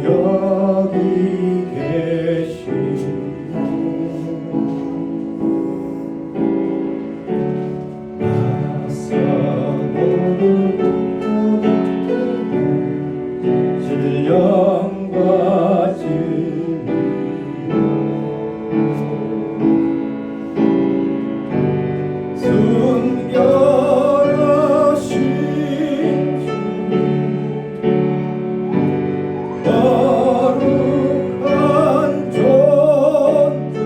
여기 계시네. 신령과 진리 순결하신 주님 거룩한 존재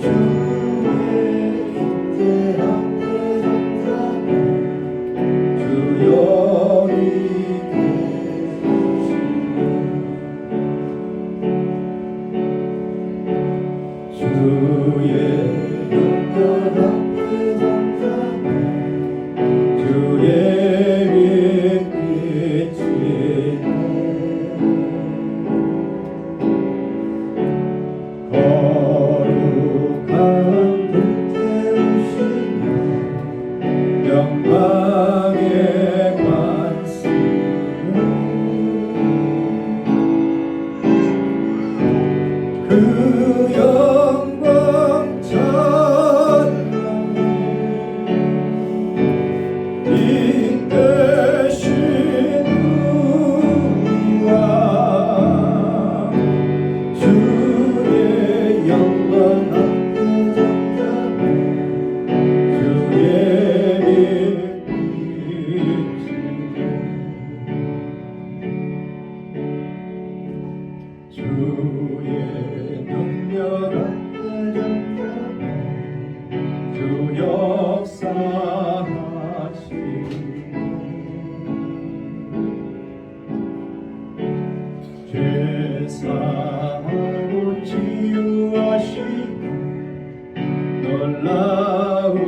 주의 인대한 대전자 주 여기 주의 영원한 대전자 주의 빛이네. 거룩한 불태우시며 영광의 관시는 그 영광 찬양해 이 대신 우리와 주의 영광 앞에 전하네. 주의 빛이네. 주의 능력 앞에 전하네. 주 역사하시네. 죄사하고 치유하시는 놀라운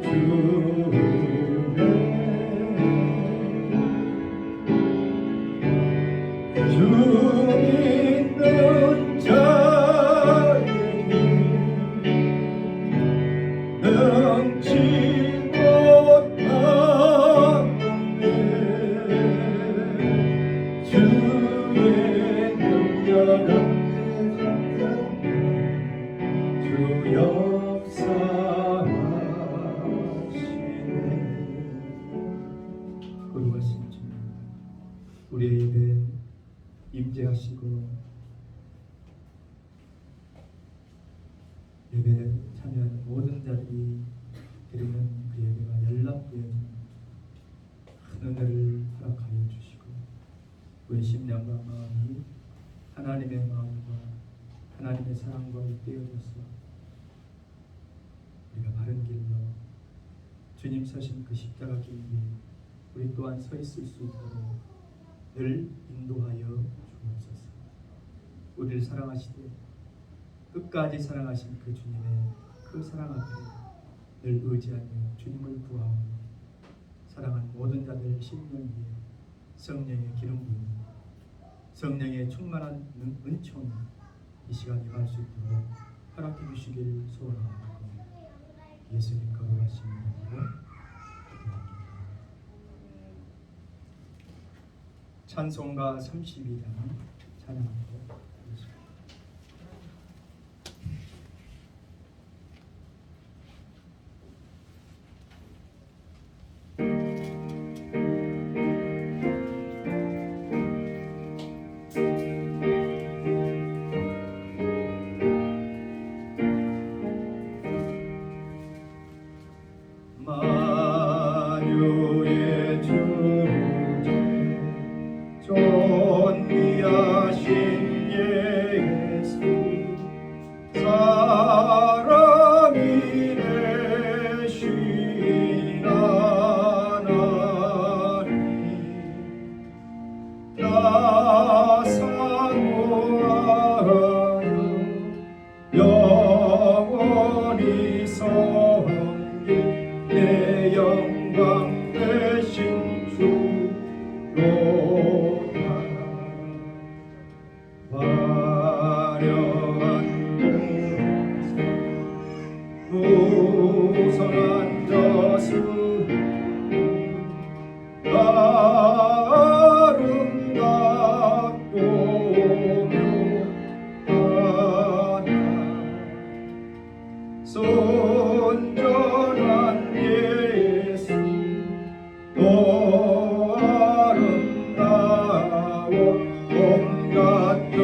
주의 주 믿는 자에게 능치 못한 은혜 주의 능력 앞에 전하네. 주 역사하시네. 거룩하신 주님 우리의 예배 임재하시고 예배에 참여하는 모든 자들이 드리는 그 예배가 연락되어지는 큰 은혜를 허락하여 주시고 우리 심령과 마음이 하나님의 마음과 하나님의 사랑과 떼어져서 우리가 바른 길로 주님 서신 그 십자가 길 위에 우리 또한 서 있을 수 있도록 늘 인도하여 주옵소서. 우리를 사랑하시되 끝까지 사랑하신 그 주님의 그 사랑 앞에 늘 의지하며 주님을 구하오니 사랑하는 모든 자들 심령 위에 성령의 기름 부음이 성령의 충만한 은총이 이 시간 임할 수 있도록 허락해 주시길 소원합니다. 예수님 거룩하신 이름으로 기도합니다. 찬송가 32장 찬양합니다. 만유의 주제 존귀하신 아름다워 봄 같은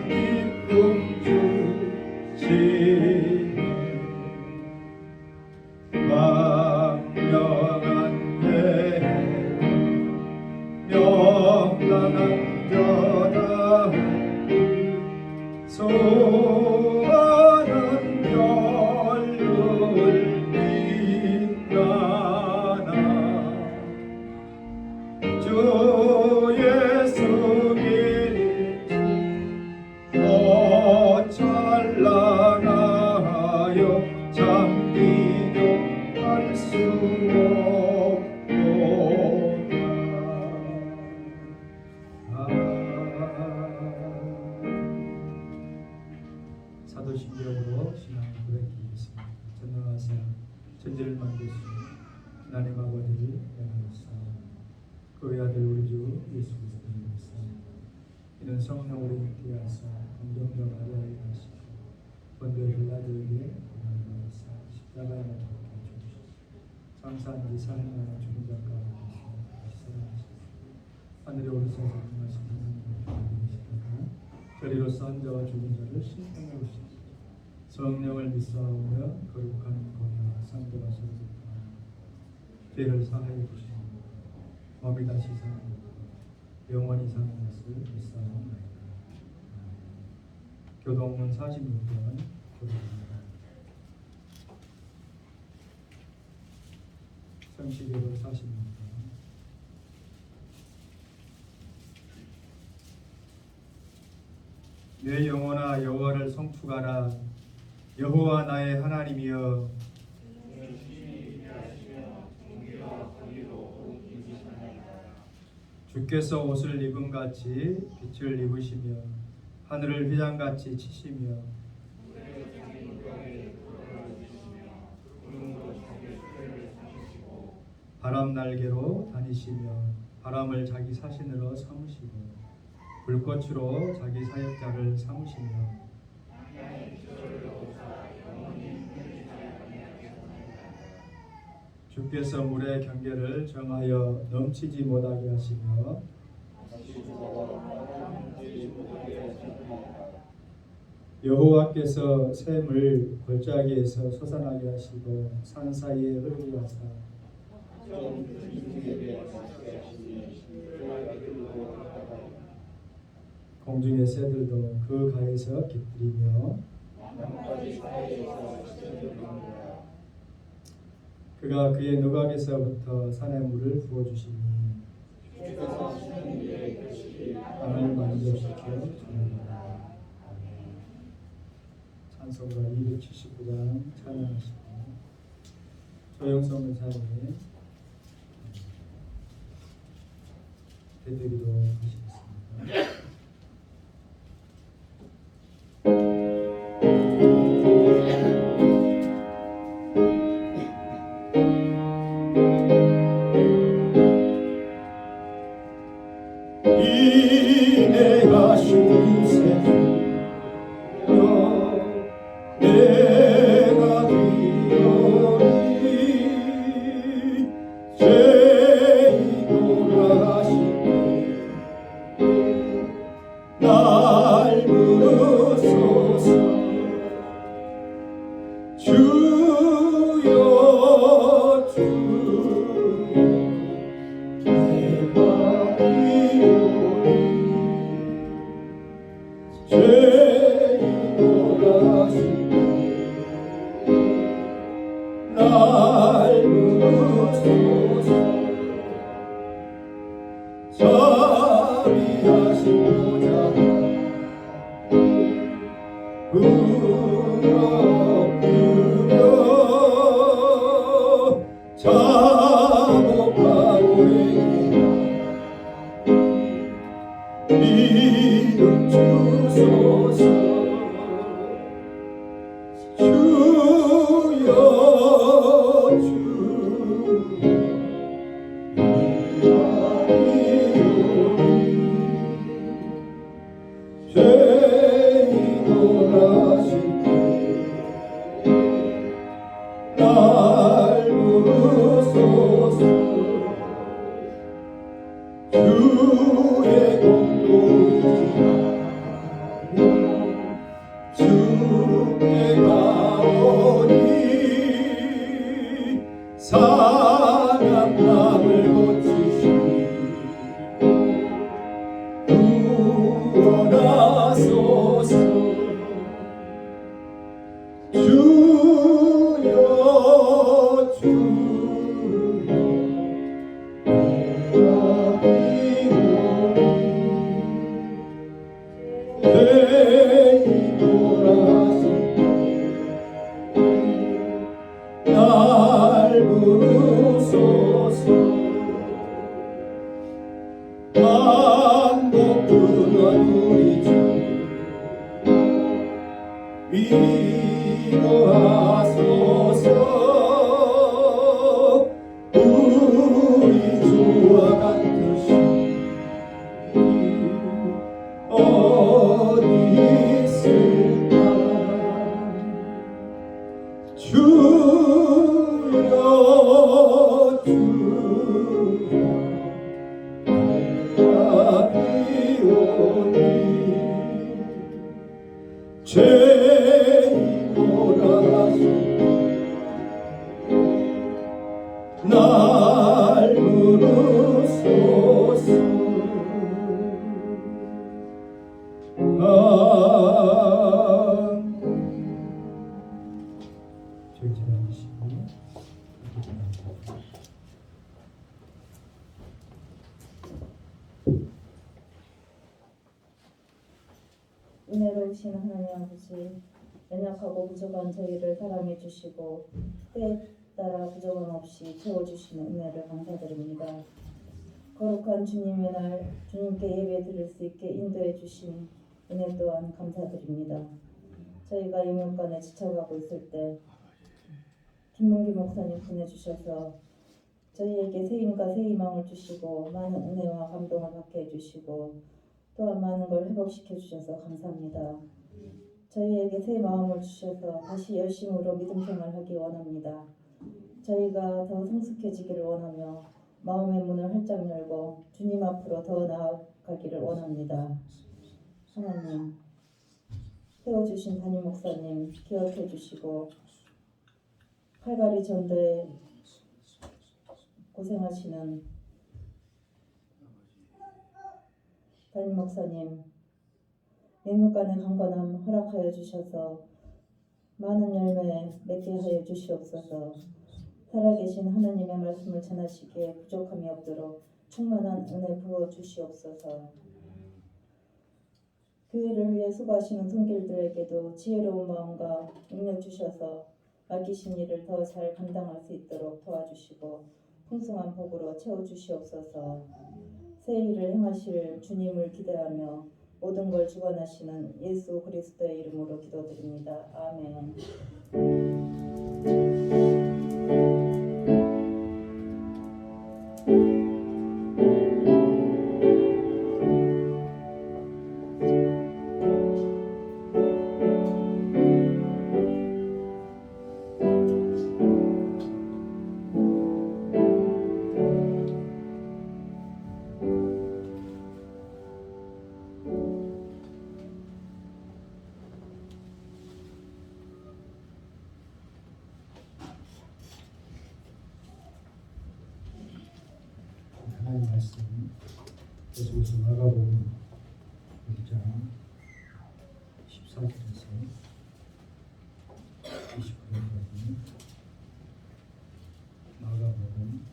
기쁨 주시네 망명한 해 명랑한 자다 수많은 별들 빛나나 주 예수님 더 찬란하여 참 비교할 수 사도신경으로 신앙을 고백드리겠습니다. 전능하사 천지를 만드신 하나님 아버지를 영광하옵사오니 그 외아들 우리 주 예수 그리스도를 믿사오니 이는 성령으로 있게 하사 공동자 마리아에게 하시고 본디오 빌라도에게 고난을 받으사 십자가에 못 박혀 죽으시고 장사한 지 4일 만에 죽은 자 가운데서 다시 살아나셨으니 하늘에 오르셔서 등하신 하나님을 기다리시다가 저리로서 한 자와 죽은 자를 신명으로 오시고 성령을 믿사오며 거룩한 공의와 상도가 서로서하며 죄를 사하여 주시고 몸이 다시 사는 영원히 사는 것을 믿사옵나이다. 교동문 46번 교동입니다. 성시교도 40입니다. 내 영혼아 여호와를 송축하라. 여호와 나의 하나님이여 주께서 옷을 입음같이 빛을 입으시며 하늘을 휘장같이 치시며 바람 날개로 다니시며 바람을 자기 사신으로 삼으시고 불꽃으로 자기 사역자를 삼으시며 주께서 물의 경계를 정하여 넘치지 못하게 하시며 여호와께서 샘을 골짜기에서 솟아나게 하시고 산 사이에 흐르게 하사 공중의 새들도 그 가에서 깃들이며 그가 그의 누각에서부터 산의 물을 부어주시니 땅을 만족시켜 주는구나. 찬송가 279장 찬양하시고 조영성 의사님 대대기도 하시겠습니다. 믿음 주소서 주여 죄인 돌아신 날 부르소서 주의 공로를 주께 가오니 상한 마음을 고치시고 구원하소서. 주여 주여 내가 비오니 죄인 돌아서 날 부르소서. 만복 근원 우리 주 위로하소서. 우리 주와 같으신 어디 있을까. 주여 주여 내가 비오니 죄인 돌아가시고 날 부르소서. 저희 지나가시고 은혜로우신 하나님 아버지, 연약하고 부족한 저희를 사랑해 주시고 때에 따라 부족함 없이 채워주시는 은혜를 감사드립니다. 거룩한 주님의 날 주님께 예배 드릴 수 있게 인도해 주신 은혜 또한 감사드립니다. 저희가 영육간에 지쳐가고 있을 때 김문기 목사님 보내주셔서 저희에게 새 힘과 새 희망을 주시고 많은 은혜와 감동을 받게 해주시고 또한 많은 걸 회복시켜 주셔서 감사합니다. 저희에게 새 마음을 주셔서 다시 열심으로 믿음 생활하기 원합니다. 저희가 더 성숙해지기를 원하며 마음의 문을 활짝 열고 주님 앞으로 더 나아가기를 원합니다. 하나님, 세워주신 담임 목사님 기억해 주시고 칼바리 전도에 고생하시는 담임 목사님 영육간의 강건함 허락하여 주셔서 많은 열매 맺게 하여 주시옵소서. 살아계신 하나님의 말씀을 전하시기에 부족함이 없도록 충만한 은혜 부어 주시옵소서. 교회를 위해 수고하시는 손길들에게도 지혜로운 마음과 능력 주셔서 맡기신 일을 더 잘 감당할 수 있도록 도와주시고 풍성한 복으로 채워주시옵소서. 새 일을 행하실 주님을 기대하며 모든 걸 주관하시는 예수 그리스도의 이름으로 기도드립니다. 아멘. 하나님 말씀 계속해서 마가복음 1장 14절에서 29절까지 마가복음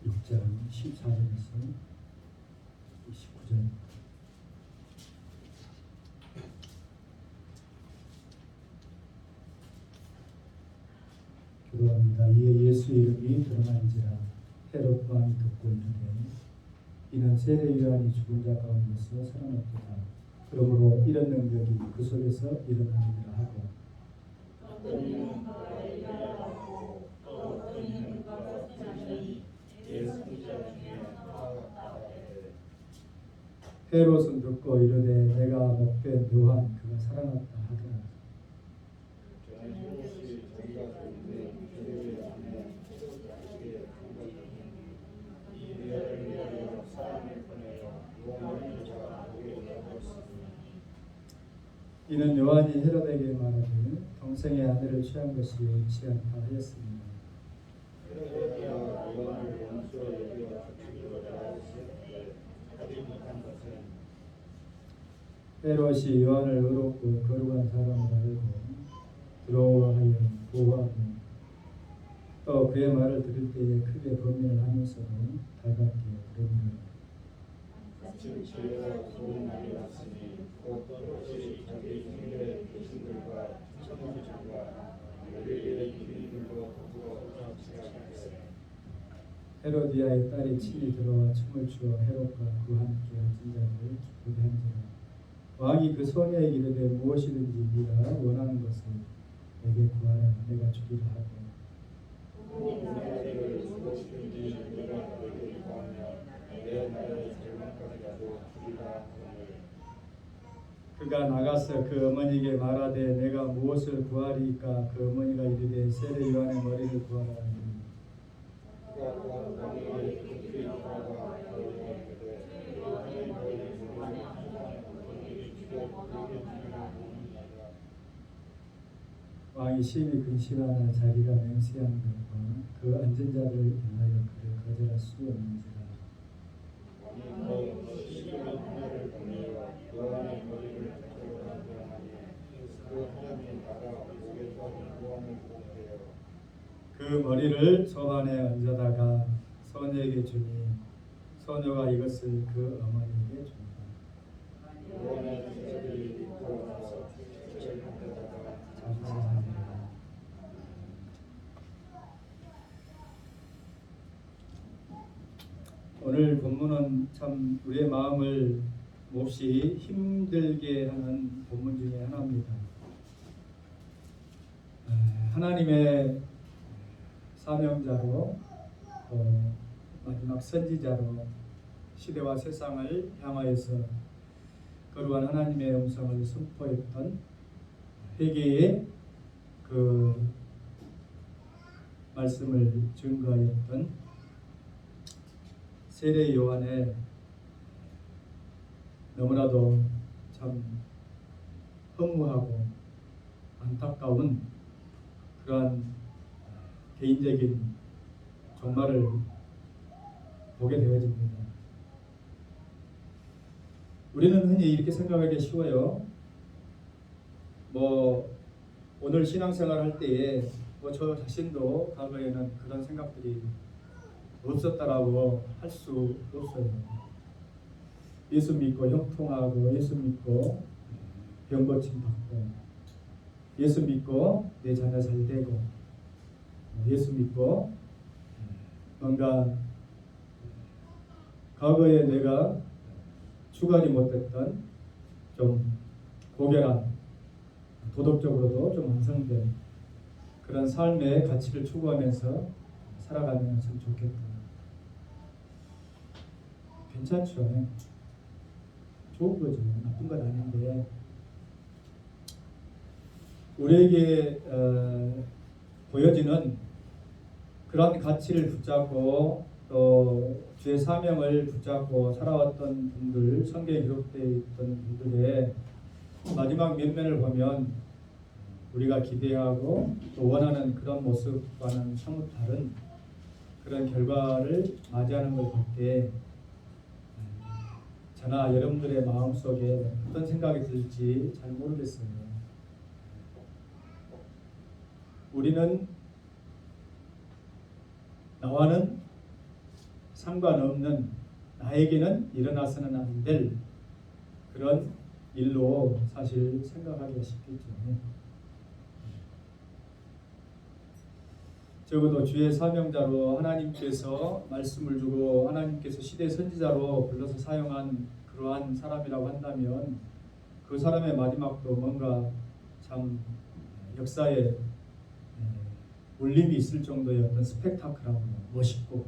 6장 14절에서 29절 기도합니다. 이에 예수 이름이 드러난지라 헤롯 왕이 듣고 이르되 이는 세례 요한이 죽은 자 가운데서 살아났도다. 그러므로 이런 능력이 그 속에서 일어나리라 하고 헤롯은 듣고 이르되 내가 못된 요한 그가 살아났다 하더라. 이는 요한이 헤롯에게 말하되 동생의 아내를 취한 것이 옳지 않다 하였습니다. 헤롯이 요한을 의롭고 거룩한 사람으로 알고 두려워하여 보호하고 또 그의 말을 들을 때에 크게 범민을 하면서도 달갑게 부릅니다. 헤로디아의 딸이 친히 들어와 춤을 추어 헤롯과 그와 함께 앉은 자를 기쁘게 한지라. 왕이 그 소녀에게 이르되 무엇이든지 네가 원하는 것을 내게 구하라 내가 주리라 하고 그가 나가서 그 어머니에게 말하되 내가 무엇을 구하리까 그 어머니가 이르되 세례 요한의 머리를 구하라 하니 왕이 심히 근심하나 자기가 맹세한 것과 그 앉은 자들을 인하여 그를 거절할 수 없는지라. 그 머리를 손안에 얹어다가 소녀에게 주니 소녀가 이것을 그 어머니에게 줍니다. 오늘 본문은 참 우리의 마음을 몹시 힘들게 하는 본문 중에 하나입니다. 하나님의 사명자로 마지막 선지자로 시대와 세상을 향하여서 거룩한 하나님의 음성을 선포했던 회개의 그 말씀을 증거하였던 세례 요한의 너무나도 참 허무하고 안타까운 그러한 개인적인 종말을 보게 되어집니다. 우리는 흔히 이렇게 생각하기 쉬워요. 오늘 신앙생활 할 때에 저 자신도 과거에는 그런 생각들이 없었다라고 할 수 없어요. 예수 믿고 형통하고 예수 믿고 병 고침 받고 예수 믿고 내 자녀 잘 되고 예수 믿고 뭔가 과거에 내가 추구하지 못했던 좀 고결한 도덕적으로도 좀 완성된 그런 삶의 가치를 추구하면서 살아가면 참 좋겠다. 괜찮죠. 좋은 거죠. 나쁜 건 아닌데 우리에게 보여지는 그런 가치를 붙잡고 또 주의 사명을 붙잡고 살아왔던 분들, 성경에 기록되어 있던 분들의 마지막 면면을 보면 우리가 기대하고 또 원하는 그런 모습과는 사뭇 다른 그런 결과를 맞이하는 걸 볼 때 저나 여러분들의 마음속에 어떤 생각이 들지 잘 모르겠어요. 우리는 나와는 상관없는 나에게는 일어나서는 안 될 그런 일로 사실 생각하기가 쉽겠죠. 적어도 주의 사명자로 하나님께서 말씀을 주고 하나님께서 시대 선지자로 불러서 사용한 그러한 사람이라고 한다면 그 사람의 마지막도 뭔가 참 역사에 울림이 있을 정도의 어떤 스펙타클하고 멋있고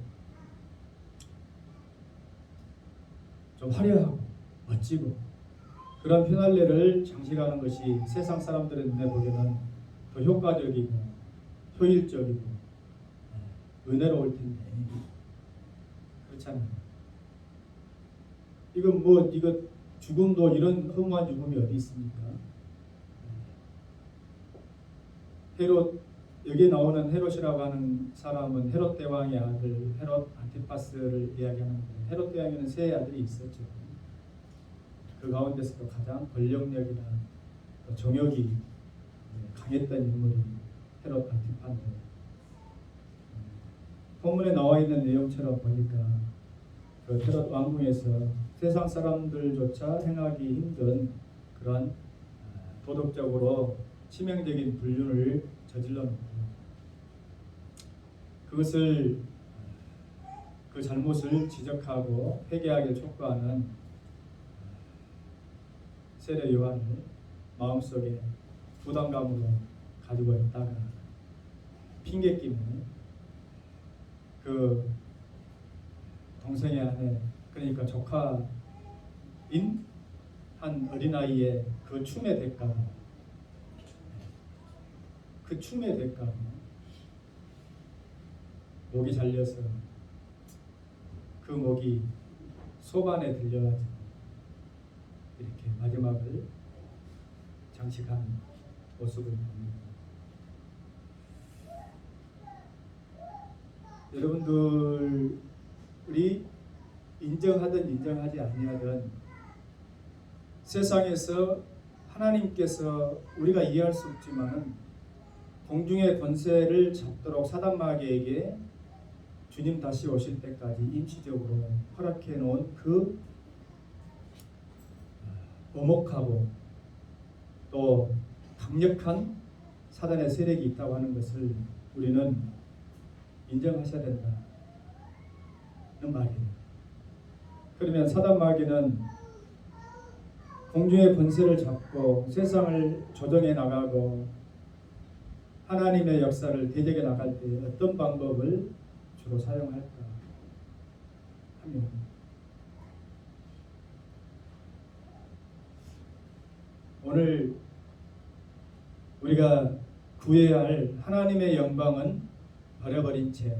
좀 화려하고 멋지고 그런 피날레를 장식하는 것이 세상 사람들의 눈에 보기에는 더 효과적이고 효율적이고 은혜로울 텐데 그렇잖아요. 이거 죽음도 이런 허무한 죽음이 어디 있습니까? 헤롯, 여기에 나오는 헤롯이라고 하는 사람은 헤롯 대왕의 아들 헤롯 안티파스를 이야기하는데, 헤롯 대왕에는 세 아들이 있었죠. 그 가운데서도 가장 권력력이나 정욕이 강했던 인물이 헤롯 안티파인데, 본문에 나와 있는 내용처럼 보니까 그 헤롯 왕궁에서 세상 사람들조차 행하기 힘든 그런 도덕적으로 치명적인 불륜을 저질러 놓고, 그것을 그 잘못을 지적하고 회개하기를 촉구하는 세례 요한을 마음속에 부담감으로 가지고 있다가 핑계끼는 그 동생의 아내, 그러니까 조카인 한 어린아이의 그 춤의 대가로, 그 춤의 대가로 목이 잘려서 그 목이 소반에 들려가지고 이렇게 마지막을 장식한 모습을 봅니다. 여러분들이 인정하든 인정하지 아니하든 세상에서 하나님께서 우리가 이해할 수 없지만 공중의 권세를 잡도록 사단 마귀에게 주님 다시 오실 때까지 임시적으로 허락해 놓은 그 엄혹하고 또 강력한 사단의 세력이 있다고 하는 것을 우리는 인정하셔야 된다는 말이에요. 그러면 사단 마귀는 공중의 권세를 잡고 세상을 조정해 나가고 하나님의 역사를 대적해 나갈 때 어떤 방법을 주로 사용할까 하면, 오늘 우리가 구해야 할 하나님의 영광은 버려버린 채,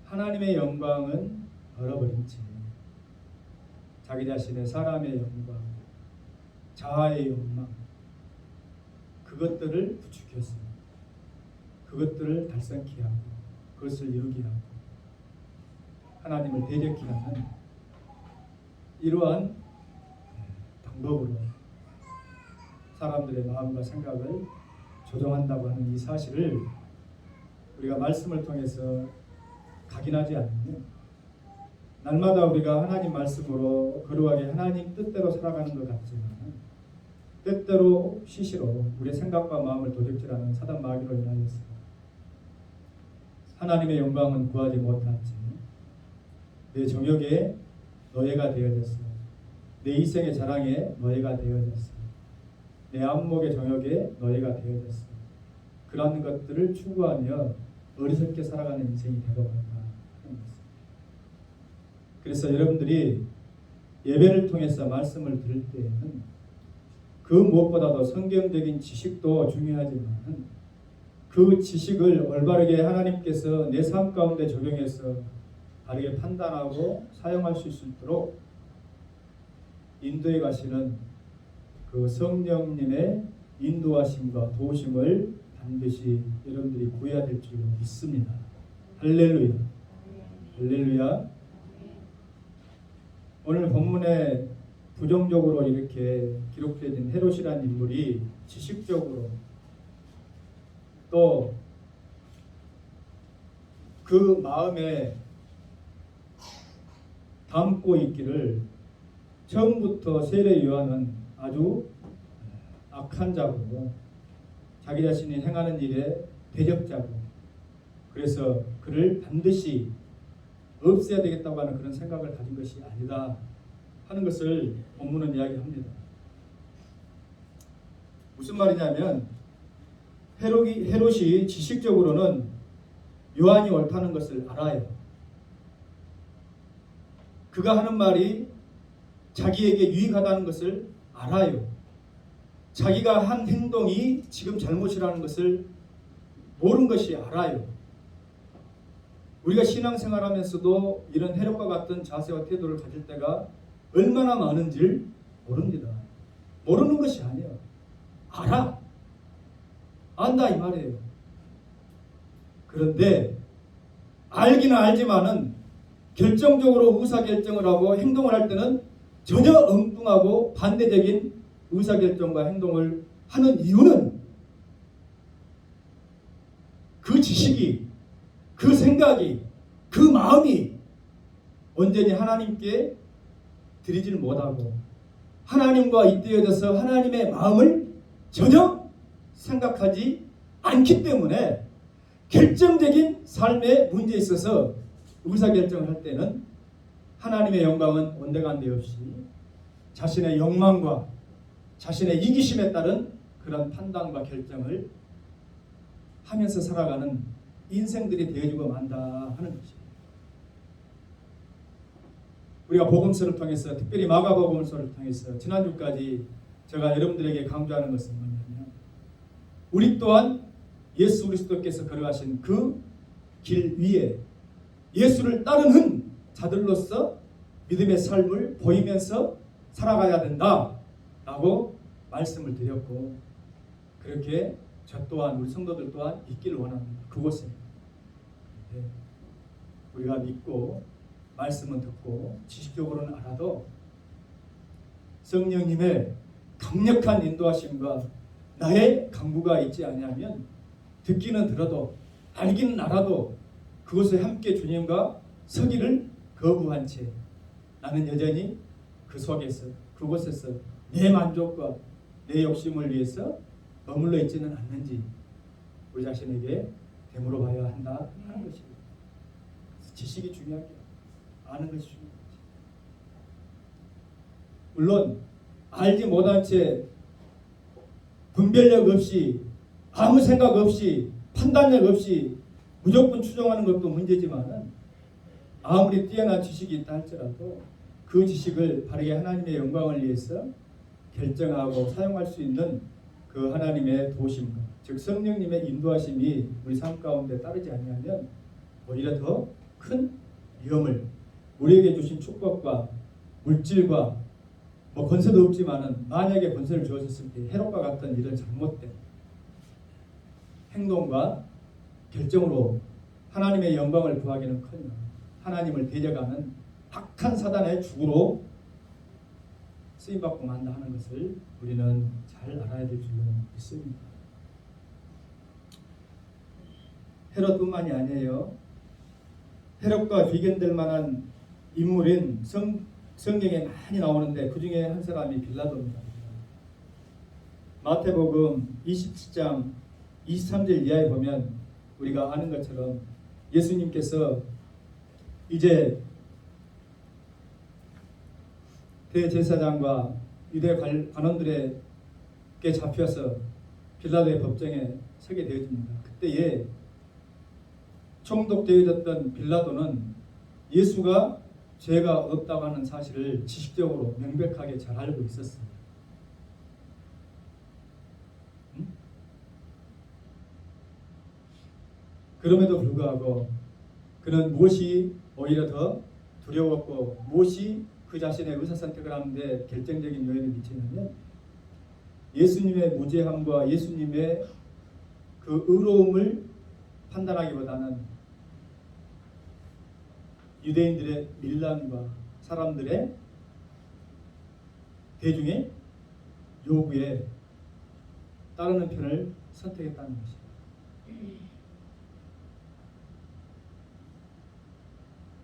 하나님의 영광은 버려버린 채 자기 자신의 사람의 영광, 자아의 욕망, 그것들을 부추겨서 그것들을 달성케 하고 그것을 이루게 하고 하나님을 대적케 하는 이러한 방법으로 사람들의 마음과 생각을 조종한다고 하는 이 사실을 우리가 말씀을 통해서 각인하지 않으면 날마다 우리가 하나님 말씀으로 거룩하게 하나님 뜻대로 살아가는 것 같지만 때때로 시시로 우리의 생각과 마음을 도적질하는 사단 마귀로 인하여서 하나님의 영광은 구하지 못하지 내 정욕의 노예가 되어졌어, 내 이생의 자랑의 노예가 되어졌어, 내 안목의 정욕의 노예가 되어졌어. 그러한 것들을 추구하며 어리석게 살아가는 인생이 되어버린다 하는 것입니다. 그래서 여러분들이 예배를 통해서 말씀을 들을 때에는 그 무엇보다도 성경적인 지식도 중요하지만 그 지식을 올바르게 하나님께서 내 삶 가운데 적용해서 바르게 판단하고 사용할 수 있도록 인도해 가시는 그 성령님의 인도하심과 도우심을 반드시 여러분들이 구해야 될 줄 믿습니다. 할렐루야. 할렐루야. 오늘 본문에 부정적으로 이렇게 기록되어진 헤롯이라는 인물이 지식적으로 또 그 마음에 담고 있기를 처음부터 세례 요한은 아주 악한 자고 자기 자신이 행하는 일에 대적자고, 그래서 그를 반드시 없애야 되겠다고 하는 그런 생각을 가진 것이 아니다 하는 것을 본문은 이야기합니다. 무슨 말이냐면 헤롯이 지식적으로는 요한이 옳다는 것을 알아요. 그가 하는 말이 자기에게 유익하다는 것을 알아요. 자기가 한 행동이 지금 잘못이라는 것을 모르는 것이 알아요. 우리가 신앙생활하면서도 이런 해력과 같은 자세와 태도를 가질 때가 얼마나 많은지를 모릅니다. 모르는 것이 아니에요. 알아. 안다 이 말이에요. 그런데 알기는 알지만은 결정적으로 의사결정을 하고 행동을 할 때는 전혀 엉뚱하고 반대적인 의사결정과 행동을 하는 이유는 그 지식이, 그 생각이, 그 마음이 온전히 하나님께 드리지를 못하고 하나님과 잇대어져서 하나님의 마음을 전혀 생각하지 않기 때문에 결정적인 삶의 문제에 있어서 의사결정을 할 때는 하나님의 영광은 온데간데 없이 자신의 욕망과 자신의 이기심에 따른 그런 판단과 결정을 하면서 살아가는 인생들이 되어지고 만다 하는 것입니다. 우리가 복음서를 통해서, 특별히 마가복음서를 통해서 지난주까지 제가 여러분들에게 강조하는 것은 뭐냐면, 우리 또한 예수 그리스도께서 걸어가신 그 길 위에 예수를 따르는 자들로서 믿음의 삶을 보이면서 살아가야 된다라고 말씀을 드렸고, 그렇게 저 또한 우리 성도들 또한 있기를 원합니다. 그곳에 우리가 믿고 말씀은 듣고 지식적으로는 알아도 성령님의 강력한 인도하심과 나의 강구가 있지 아니하면 듣기는 들어도 알기는 알아도 그곳에 함께 주님과 서기를 거부한 채 나는 여전히 그 속에서 그곳에서 내 만족과 내 욕심을 위해서 머물러 있지는 않는지 우리 자신에게 되물어 봐야 한다 하는 것입니다. 지식이 중요하게 아는 것이 중요하지. 물론 알지 못한 채 분별력 없이 아무 생각 없이 판단력 없이 무조건 추정하는 것도 문제지만 아무리 뛰어난 지식이 있다 할지라도 그 지식을 바르게 하나님의 영광을 위해서 결정하고 사용할 수 있는 그 하나님의 도심과 즉 성령님의 인도하심이 우리 삶 가운데 따르지 않으면 오히려 더 큰 위험을 우리에게 주신 축복과 물질과 권세도 없지만은 만약에 권세를 주어졌을 때 해롭과 같은 이런 잘못된 행동과 결정으로 하나님의 영광을 구하기는커녕 하나님을 대적하는 악한 사단의 죽으로 쓰임받고 만다 하는 것을 우리는 잘 알아야 될 줄로 믿습니다. 헤롯뿐만이 아니에요. 헤롯과 비견될 만한 인물인 성경에 많이 나오는데 그 중에 한 사람이 빌라도입니다. 마태복음 27장 23절 이하에 보면 우리가 아는 것처럼 예수님께서 이제 대제사장과 유대 관원들에게 잡혀서 빌라도의 법정에 서게 되어집니다. 그때에 총독되어졌던 빌라도는 예수가 죄가 없다고 하는 사실을 지식적으로 명백하게 잘 알고 있었습니다. 그럼에도 불구하고 그는 무엇이 오히려 더 두려웠고 무엇이 그 자신의 의사선택을 하는데 결정적인 요인을 미치냐면 예수님의 무죄함과 예수님의 그 의로움을 판단하기보다는 유대인들의 밀란과 사람들의 대중의 요구에 따르는 편을 선택했다는 것입니다.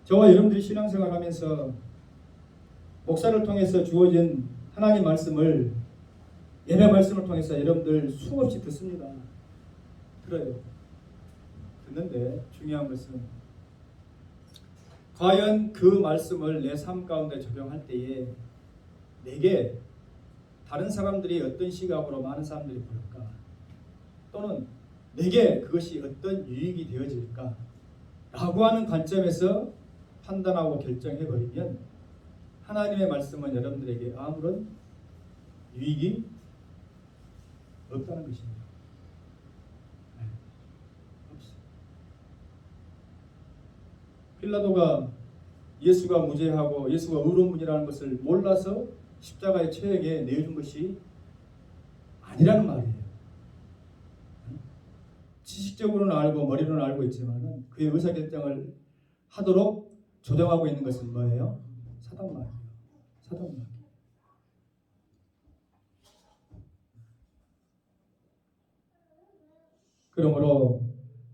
저와 여러분들이 신앙생활하면서 목사를 통해서 주어진 하나님 말씀을 예배 말씀을 통해서 여러분들 수없이 듣습니다. 들어요. 듣는데 중요한 것은 과연 그 말씀을 내 삶 가운데 적용할 때에 내게 다른 사람들이 어떤 시각으로 많은 사람들이 볼까? 또는 내게 그것이 어떤 유익이 되어질까? 라고 하는 관점에서 판단하고 결정해버리면 하나님의 말씀은 여러분들에게 아무런 유익이 없다는 것입니다. 네, 없어요. 빌라도가 예수가 무죄하고 예수가 의로운 분이라는 것을 몰라서 십자가의 처형에 내어준 것이 아니라는 말이에요. 지식적으로는 알고 머리로는 알고 있지만 그의 의사결정을 하도록 조정하고 있는 것은 뭐예요? 사단마귀예요. 사단마귀. 그러므로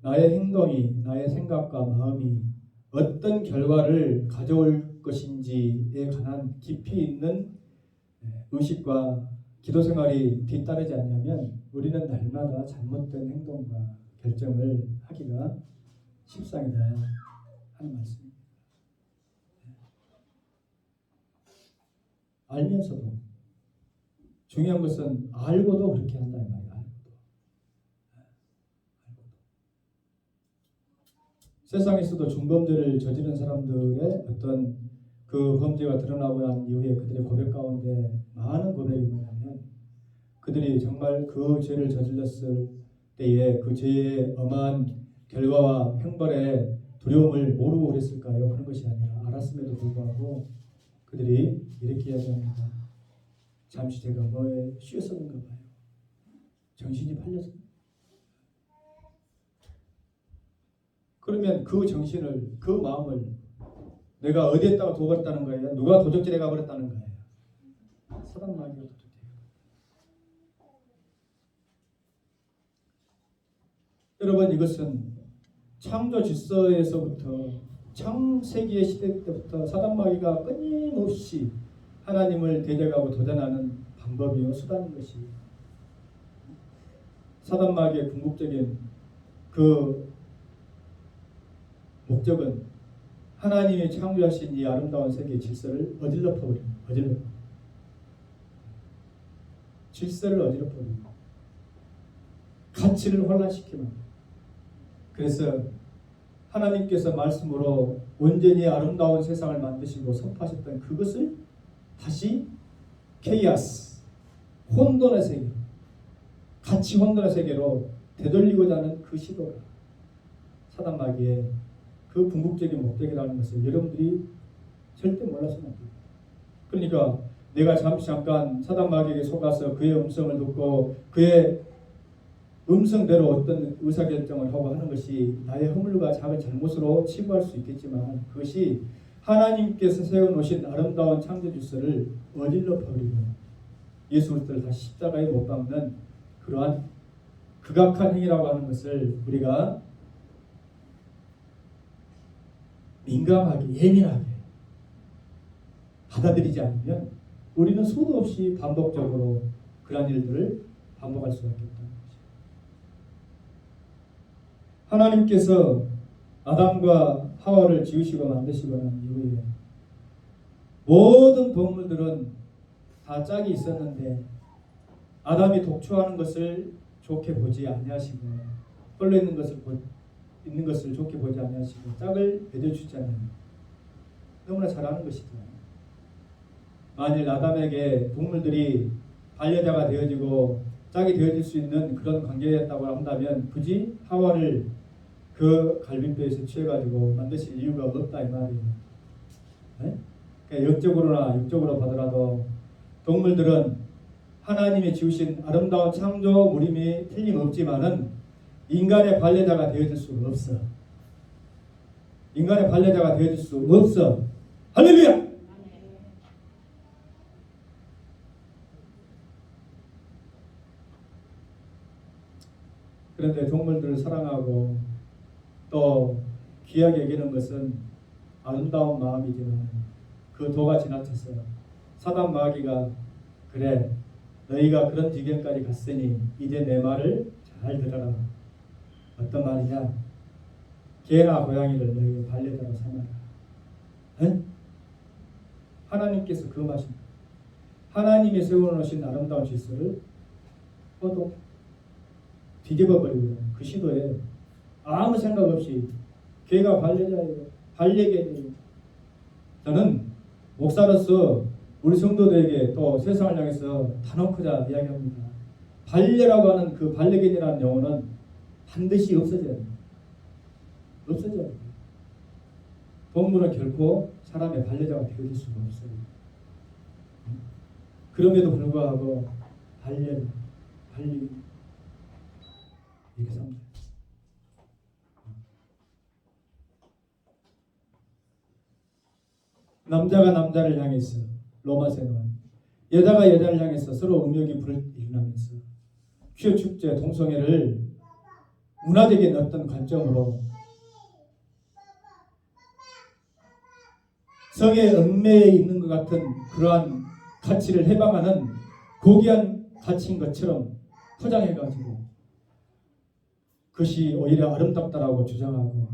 나의 행동이, 나의 생각과 마음이 어떤 결과를 가져올 것인지에 관한 깊이 있는 의식과 기도 생활이 뒤따르지 않냐면 우리는 날마다 잘못된 행동과 결정을 하기가 십상이다 하는 말씀입니다. 알면서도 중요한 것은 알고도 그렇게 한다 이 말이야. 세상에서도 중범죄를 저지른 사람들의 어떤 그 범죄가 드러나고 난 이후에 그들의 고백 가운데 많은 고백이 뭐냐면 그들이 정말 그 죄를 저질렀을 때에 그 죄의 엄한 결과와 형벌의 두려움을 모르고 그랬을까요? 그런 것이 아니라 알았음에도 불구하고 그들이 이렇게 이야기합니다. 잠시 제가 뭐에 쉬었었는가 봐요. 정신이 팔려서. 그러면 그 정신을, 그 마음을 내가 어디에다가 두고 갔다는 거예요? 누가 도적질해 가버렸다는 거예요? 사단마귀가 도적질해. 여러분 이것은 창조 질서에서부터 창세기의 시대 때부터 사단마귀가 끊임없이 하나님을 대적하고 도전하는 방법이요 수단인 것이 사단마귀의 궁극적인 그 목적은 하나님이 창조하신 이 아름다운 세계의 질서를 어질러 퍼버립니다. 질서를 어질러 퍼버립니다. 가치를 혼란시키면 그래서 하나님께서 말씀으로 온전히 아름다운 세상을 만드시고 선포하셨던 그것을 다시 케이아스, 혼돈의 세계, 가치 혼돈의 세계로 되돌리고자 하는 그 시도가 사단마귀의 그 궁극적인 목적이라는 것을 여러분들이 절대 몰라서는 안 돼요. 그러니까 내가 잠깐 사단마귀에게 속아서 그의 음성을 듣고 그의 음성대로 어떤 의사결정을 하고 하는 것이 나의 허물과 작은 잘못으로 치부할 수 있겠지만 그것이 하나님께서 세워놓으신 아름다운 창조 질서를 어질러 버리고 예수 그리스도를 다시 십자가에 못 박는 그러한 극악한 행위라고 하는 것을 우리가 민감하게 예민하게 받아들이지 않으면 우리는 수도 없이 반복적으로 그러한 일들을 반복할 수밖에 없다는 것이죠. 하나님께서 아담과 하와를 지으시고 만드시고 난 이후에 모든 동물들은 다 짝이 있었는데 아담이 독초하는 것을 좋게 보지 아니하시고 홀로 있는 것을 좋게 보지 아니하시고 짝을 맺어주잖아요. 너무나 잘 아는 것이죠. 만일 아담에게 동물들이 반려자가 되어지고 짝이 되어질 수 있는 그런 관계였다고 한다면 굳이 하와를 그 갈빗뼈에서 취해가지고 만드실 이유가 없다 이 말이에요. 네? 그러니까 영적으로나 육적으로 보더라도 동물들은 하나님이 지으신 아름다운 창조물임이 틀림없지만은 인간의 반려자가 되어질 수가 없어. 인간의 반려자가 되어질 수 없어. 할렐루야! 그런데 동물들을 사랑하고 또 귀하게 여기는 것은 아름다운 마음이지만 그 도가 지나쳐서 사단 마귀가 그래 너희가 그런 지경까지 갔으니 이제 내 말을 잘 들어라. 어떤 말이냐? 개나 고양이를 너희 반려자로 삼아라. 응? 하나님께서 그 말씀입니다. 하나님이 세워놓으신 아름다운 질서를 또 뒤집어버리고 그 시도에 아무 생각 없이 개가 반려자예요. 반려견이에요. 저는 목사로서 우리 성도들에게 또 세상을 향해서 단언코자 이야기합니다. 반려라고 하는 그 반려견이라는 영혼은 반드시 없어져야 됩니다. 없어져야 됩니다. 동물은 결코 사람의 반려자가 되어줄 수가 없어요. 그럼에도 불구하고 반려 이렇게 삽니다. 남자가 남자를 향해서 로마서는 여자가 여자를 향해서 서로 음욕이 불일어나면서 퀴어 축제 동성애를 문화적인 어떤 관점으로 성에 얽매여 있는 것 같은 그러한 가치를 해방하는 고귀한 가치인 것처럼 포장해가지고 그것이 오히려 아름답다라고 주장하고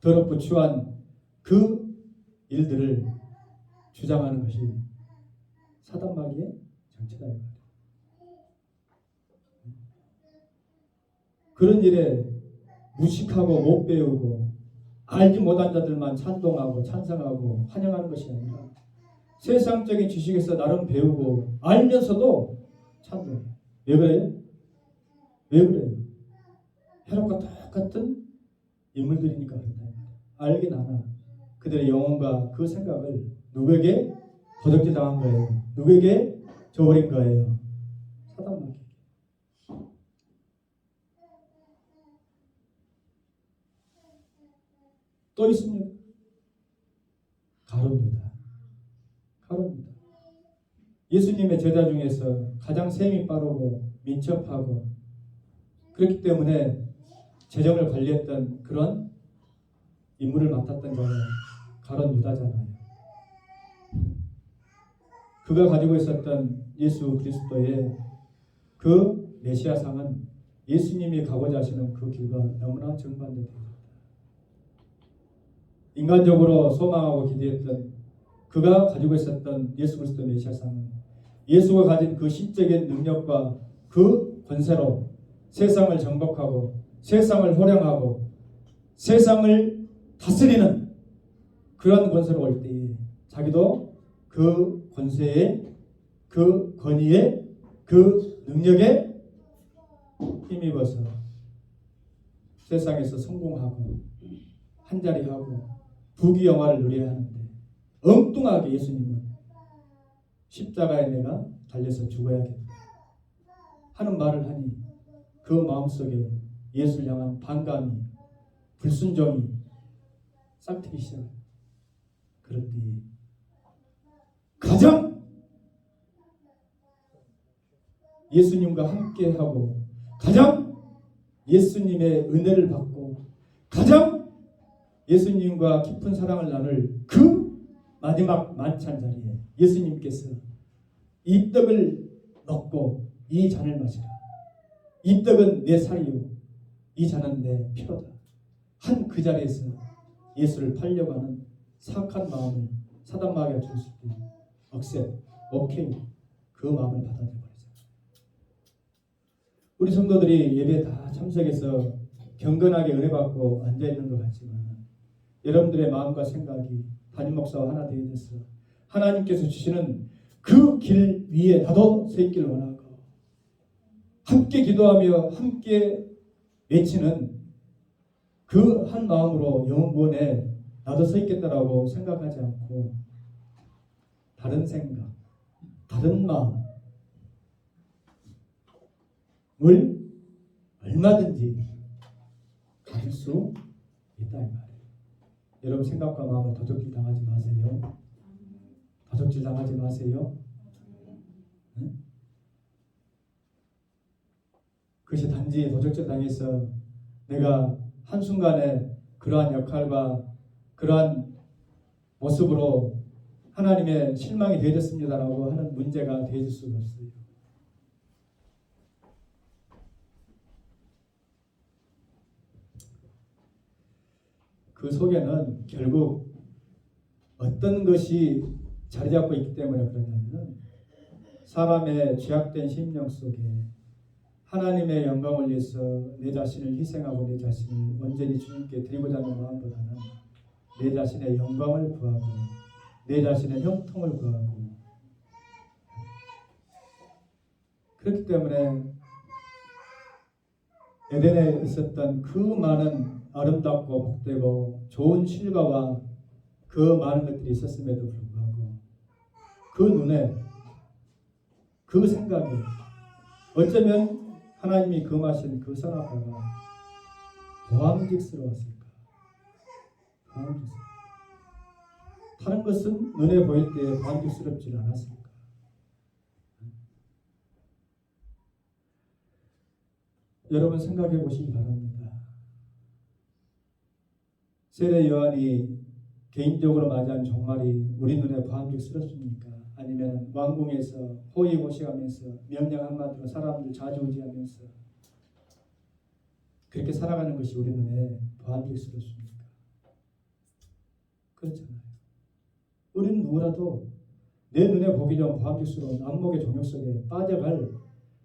더럽고 추한 그 일들을 주장하는 것이 사단마귀의 정체다. 그런 일에 무식하고 못 배우고 알지 못한 자들만 찬동하고 찬성하고 환영하는 것이 아니라 세상적인 지식에서 나름 배우고 알면서도 찬동해요. 왜 그래요? 왜 그래요? 헤롯과 똑같은 인물들이니까 그렇다. 알긴 아나 그들의 영혼과 그 생각을 누구에게 도적질 당한 거예요? 누구에게 줘버린 거예요? 사단마귀. 또 있습니다. 가룟유다. 예수님의 제자 중에서 가장 셈이 빠르고 민첩하고 그렇기 때문에 재정을 관리했던 그런 임무를 맡았던 자가 가룟유다잖아요. 그가 가지고 있었던 예수 그리스도의 그 메시아상은 예수님이 가고자 하시는 그 길과 너무나 정반대됩니다. 인간적으로 소망하고 기대했던 그가 가지고 있었던 예수 그리스도 메시아상은 예수가 가진 그 신적인 능력과 그 권세로 세상을 정복하고 세상을 호령하고 세상을 다스리는 그런 권세로 올 때에 자기도 그 권세에 그 권위에 그 능력에 힘입어서 세상에서 성공하고 한자리하고 부귀영화를 누려야 하는데 엉뚱하게 예수님은 십자가에 내가 달려서 죽어야겠다 하는 말을 하니 그 마음속에 예수를 향한 반감이 불순종이 싹트기 시작해요. 그럴 때에 가장 예수님과 함께하고 가장 예수님의 은혜를 받고 가장 예수님과 깊은 사랑을 나눌 그 마지막 만찬 자리에 예수님께서 이 떡을 먹고 이 잔을 마시라. 이 떡은 내 살이요 이 잔은 내 피로다. 한 그 자리에서 예수를 팔려고 하는 사악한 마음을 사단마귀가 줬을 때 억셉, 오케이 그 마음을 받아들여버리죠. 우리 성도들이 예배에 다 참석해서 경건하게 은혜 받고 앉아있는 것 같지만 여러분들의 마음과 생각이 담임 목사와 하나 되어져서 하나님께서 주시는 그 길 위에 나도 서 있기를 원하고 함께 기도하며 함께 외치는 그 한 마음으로 영혼 구원에 나도 서 있겠다라고 생각하지 않고 다른 생각, 다른 마음을 얼마든지 가질 수 있다 이 말이에요. 여러분 생각과 마음을 도적질 당하지 마세요. 도적질 당하지 마세요. 응? 그것이 단지 도적질 당해서 내가 한순간에 그러한 역할과 그러한 모습으로 하나님의 실망이 되어졌습니다라고 하는 문제가 되어질 수가 없어요. 그 속에는 결국 어떤 것이 자리 잡고 있기 때문에 그러냐면 사람의 죄악된 심령 속에 하나님의 영광을 위해서 내 자신을 희생하고 내 자신을 온전히 주님께 드리고자 하는 마음보다는 내 자신의 영광을 구하고 내 자신의 형통을 구하고 그렇기 때문에 에덴에 있었던 그 많은 아름답고 복되고 좋은 실과와 그 많은 것들이 있었음에도 불구하고 그 눈에 그 생각에 어쩌면 하나님이 금하신 그 선악과가 보암직스러웠을까? 보암직스러워. 다른 것은 눈에 보일 때 보암직스럽지 않았을까? 여러분 생각해 보시기 바랍니다. 세례 요한이 개인적으로 맞이한 종말이 우리 눈에 보암직스럽습니까? 아니면 왕궁에서 호의호식하면서 명령 한마디로 사람들 좌지우지하면서 그렇게 살아가는 것이 우리 눈에 보암직스럽습니까? 그렇잖아요. 우리는 누구라도 내 눈에 보기 좋은 보암직스러운 안목의 종역 속에 빠져갈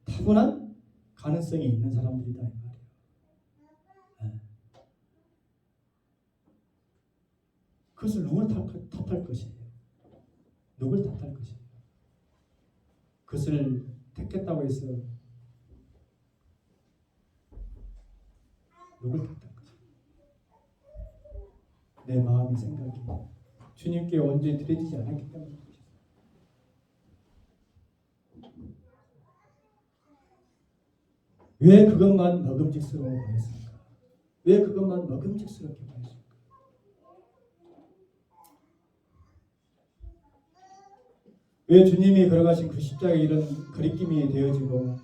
타고난 가능성이 있는 사람들이다 이 말이에요. 네. 그것을 누굴 탓할 것이에요? 누굴 탓할 것이에요? 그것을 택했다고 해서 누굴 탓할 것이에요? 내 마음이 생각이 주님께 온전히 드려지지 않았기 때문에 왜 그것만 먹음직스러워 보였을까? 왜 그것만 먹음직스럽게 보였을까? 왜 주님이 걸어가신 그 십자가의 이런 거리낌이 되어지고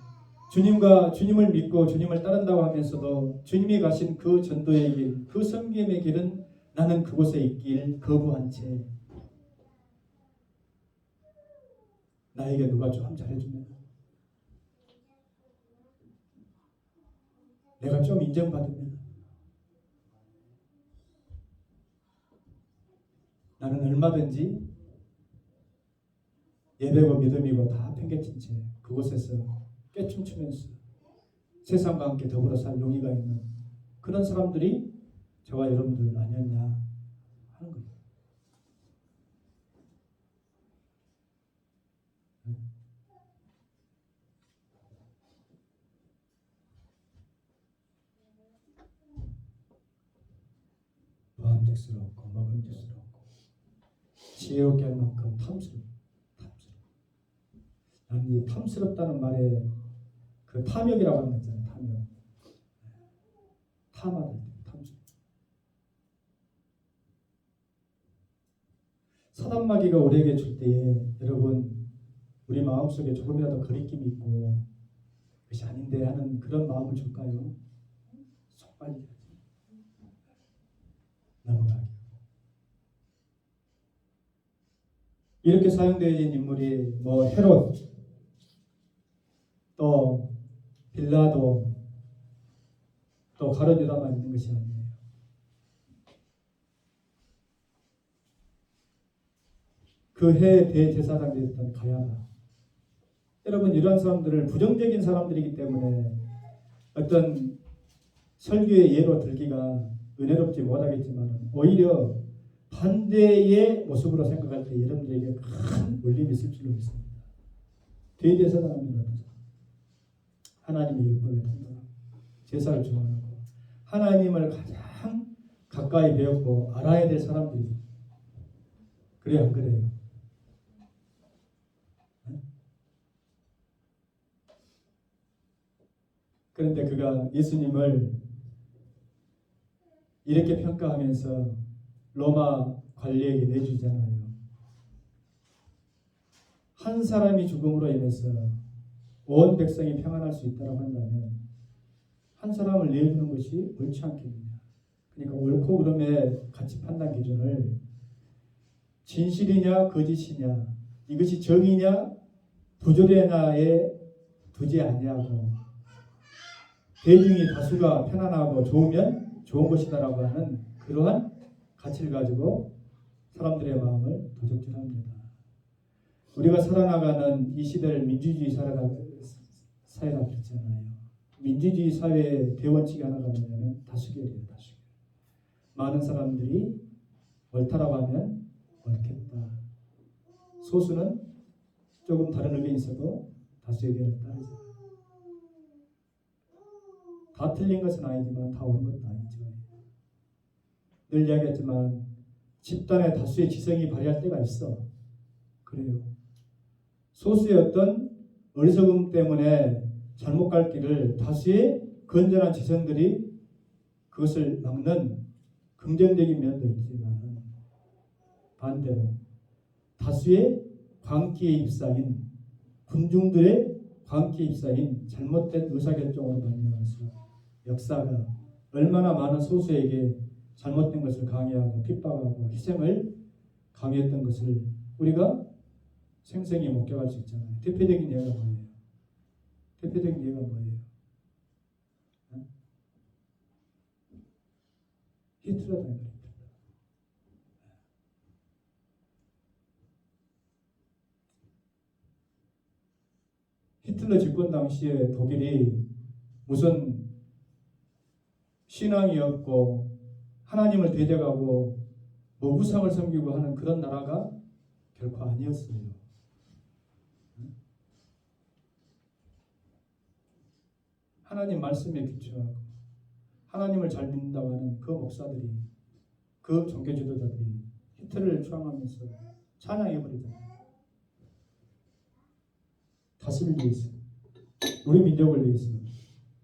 주님과 주님을 믿고 주님을 따른다고 하면서도 주님이 가신 그 전도의 길, 그 섬김의 길은 나는 그곳에 있길 거부한 채 나에게 누가 좀 잘해주면 내가 좀 인정받으면 나는 얼마든지 예배고 믿음이고 다 팽개친 채 그곳에서 깨춤추면서 세상과 함께 더불어 살 용의가 있는 그런 사람들이 저와 여러분들 아니었냐 하는 거예요. 보암직스럽고 먹음직스럽고 지혜롭게 할 만큼 탐스럽고 나는 이 탐스럽다는 말에 그 탐욕이라고 하는 거 있잖아요. 탐욕. 탐하는 탐스럽. 사단마귀가 우리에게 줄 때에 여러분 우리 마음속에 조금이라도 거리낌이 있고 그것이 아닌데 하는 그런 마음을 줄까요? 속 빨리 넘어가게. 이렇게 사용되어진 인물이 뭐 헤롯 또 빌라도 또 가룟 유다만 있는 것이 아니에요. 그 해 대제사장 되었던 가야바. 여러분 이러한 사람들을 부정적인 사람들이기 때문에 어떤 설교의 예로 들기가 은혜롭지 못하겠지만 오히려 반대의 모습으로 생각할 때 여러분들에게 큰 울림이 있을 줄로 믿습니다. 대제사장입니다. 하나님의 율법에 통달하고 제사를 좋아하고 하나님을 가장 가까이 배웠고 알아야 될 사람들이 그래야 안 그래요? 네? 그런데 그가 예수님을 이렇게 평가하면서 로마 관리에게 내주잖아요. 한 사람이 죽음으로 인해서 온 백성이 평안할 수 있다고 한다면 한 사람을 내주는 것이 옳지 않겠느냐. 그러니까 옳고 그름의 가치 판단 기준을 진실이냐 거짓이냐 이것이 정의냐 부조리냐에 두지 아니하고 대중이 다수가 편안하고 좋으면 좋은 것이다라고 하는 그러한 가치를 가지고 사람들의 마음을 도적질합니다. 우리가 살아나가는 이 시대를 민주주의 사회라고 그랬잖아요. 민주주의 사회의 대원칙이 하나가 뭐냐면 다수결이에요. 다수결. 많은 사람들이 옳다라고 하면 옳겠다. 소수는 조금 다른 의견이 있어도 다수 의견을 따르죠. 다 틀린 것은 아니지만 다 옳은 것도 아니죠. 늘 이야기했지만 집단의 다수의 지성이 발휘할 때가 있어. 그래요. 소수의 어떤 어리석음 때문에 잘못 갈 길을 다수의 건전한 지성들이 그것을 막는 긍정적인 면도 있지만 반대로 다수의 광기에 휩싸인 군중들의 광기에 휩싸인 잘못된 의사결정으로 말미암아서 역사가 얼마나 많은 소수에게 잘못된 것을 강요하고 핍박하고 희생을 강요했던 것을 우리가 생생히 목격할 수 있잖아요. 대표적인 예가 뭐예요? 대표적인 예가 뭐예요? 히틀러다 말입니다. 히틀러 집권 당시에 독일이 무슨 신앙이었고 하나님을 대적하고 우상을 섬기고 하는 그런 나라가 결코 아니었어요. 하나님 말씀에 기초하고 하나님을 잘 믿는다고 하는 그 목사들이 그 종교 지도자들이 히틀러를 추앙하면서 찬양해버리잖아요. 다스를 위해서 우리 민족을 위해서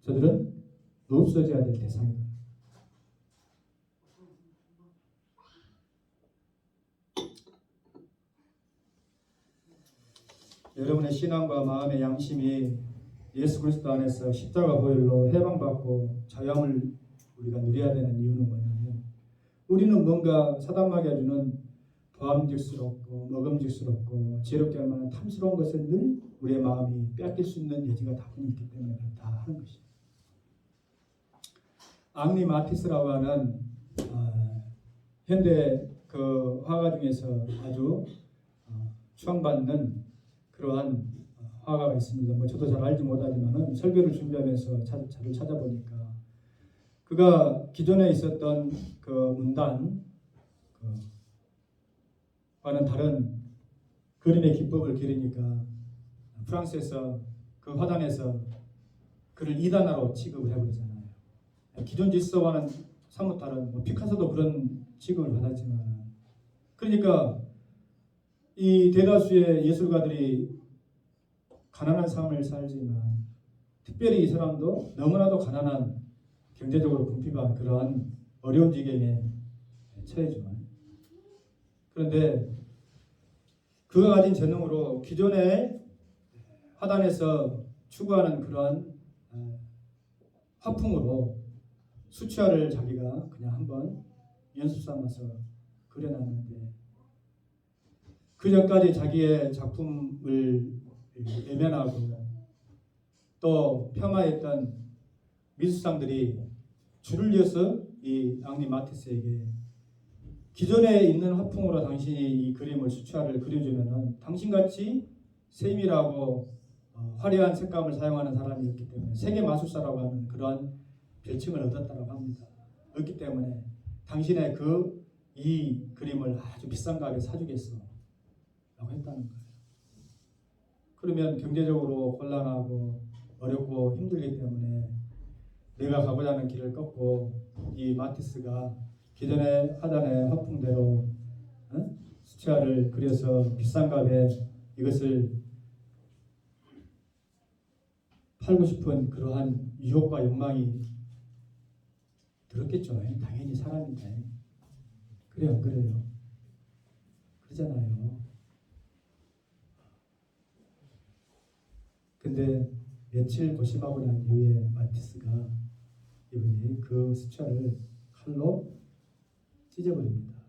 저들은 없어져야 될 대상이다. 여러분의 신앙과 마음의 양심이 예수 그리스도 안에서 십자가 보혈로 해방받고 자유함을 우리가 누려야 되는 이유는 뭐냐면 우리는 뭔가 사단마귀가 주는 보암직스럽고 먹음직스럽고 지혜롭게 할 만한 탐스러운 것을 늘 우리의 마음이 뺏길 수 있는 여지가 다분히 있기 때문에 그렇다 하는 것이죠. 앙리 마티스라고 하는 현대 그 화가 중에서 아주 추앙받는 그러한 화가가 있습니다. 뭐 저도 잘 알지 못하지만은 설교를 준비하면서 자료를 찾아보니까 그가 기존에 있었던 그 문단 과는 다른 그림의 기법을 기르니까 프랑스에서 그 화단에서 그를 2단화로 취급을 해버리잖아요. 기존 질서와는 사뭇 다른 피카소도 그런 취급을 받았지만 그러니까 이 대다수의 예술가들이 가난한 삶을 살지만 특별히 이 사람도 너무나도 가난한 경제적으로 궁핍한 그러한 어려운 지경에 처해죠. 그런데 그가 가진 재능으로 기존의 화단에서 추구하는 그러한 화풍으로 수채화를 자기가 그냥 한번 연습 삼아서 그려놨는데 그 전까지 자기의 작품을 외면하고 또 폄하했던 미술상들이 줄을 이어서 이 앙리 마티스에게 기존에 있는 화풍으로 당신이 이 그림을 수채화를 그려주면은 당신같이 세밀하고 화려한 색감을 사용하는 사람이었기 때문에 세계 마술사라고 하는 그러한 별칭을 얻었다고 합니다. 그렇기 때문에 당신의 이 그림을 아주 비싼 값에 사주겠어 라고 했다는 거예요. 그러면 경제적으로 곤란하고 어렵고 힘들기 때문에 내가 가고자 하는 길을 꺾고 이 마티스가 기존의 화단의 화풍대로 수채화를 그려서 비싼 값에 이것을 팔고 싶은 그러한 유혹과 욕망이 들었겠죠. 당연히 사람인데. 그래요, 안 그래요? 그러잖아요. 근데 며칠 고심하고 난 이후에 마티스가 이분이 그 수채화를 칼로 찢어버립니다.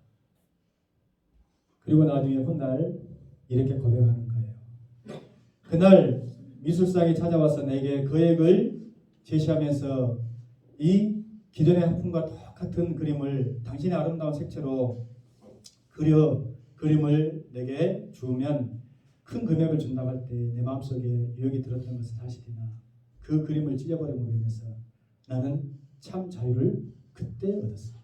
그리고 나중에 훗날 이렇게 고백하는 거예요. 그날 미술상이 찾아와서 내게 거액을 제시하면서 이 기존의 화풍과 똑같은 그림을 당신의 아름다운 색채로 그림을 내게 주면 큰 금액을 준다고 할 때 내 마음속에 유혹이 들었던 것은 사실이나 그 그림을 찢어버림으로 인해서 나는 참 자유를 그때 얻었습니다.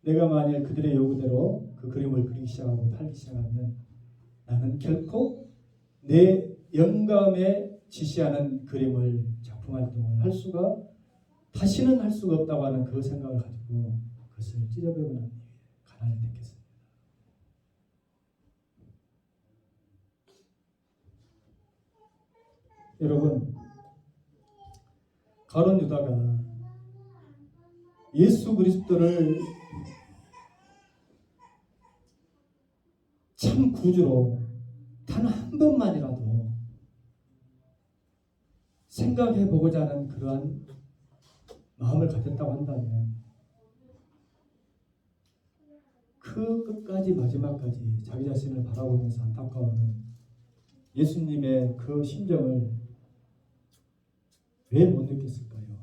내가 만일 그들의 요구대로 그 그림을 그리기 시작하고 팔기 시작하면 나는 결코 내 영감에 지시하는 그림을 작품 활동을 할 수가 다시는 할 수가 없다고 하는 그 생각을 가지고 그것을 찢어버리고 난 이후에 가난을 택했습니다. 여러분, 가룟 유다가 예수 그리스도를 참 구주로 단 한 번만이라도 생각해 보고자 하는 그러한 마음을 가졌다고 한다면 그 끝까지 마지막까지 자기 자신을 바라보면서 안타까워하는 예수님의 그 심정을 왜 못 느꼈을까요?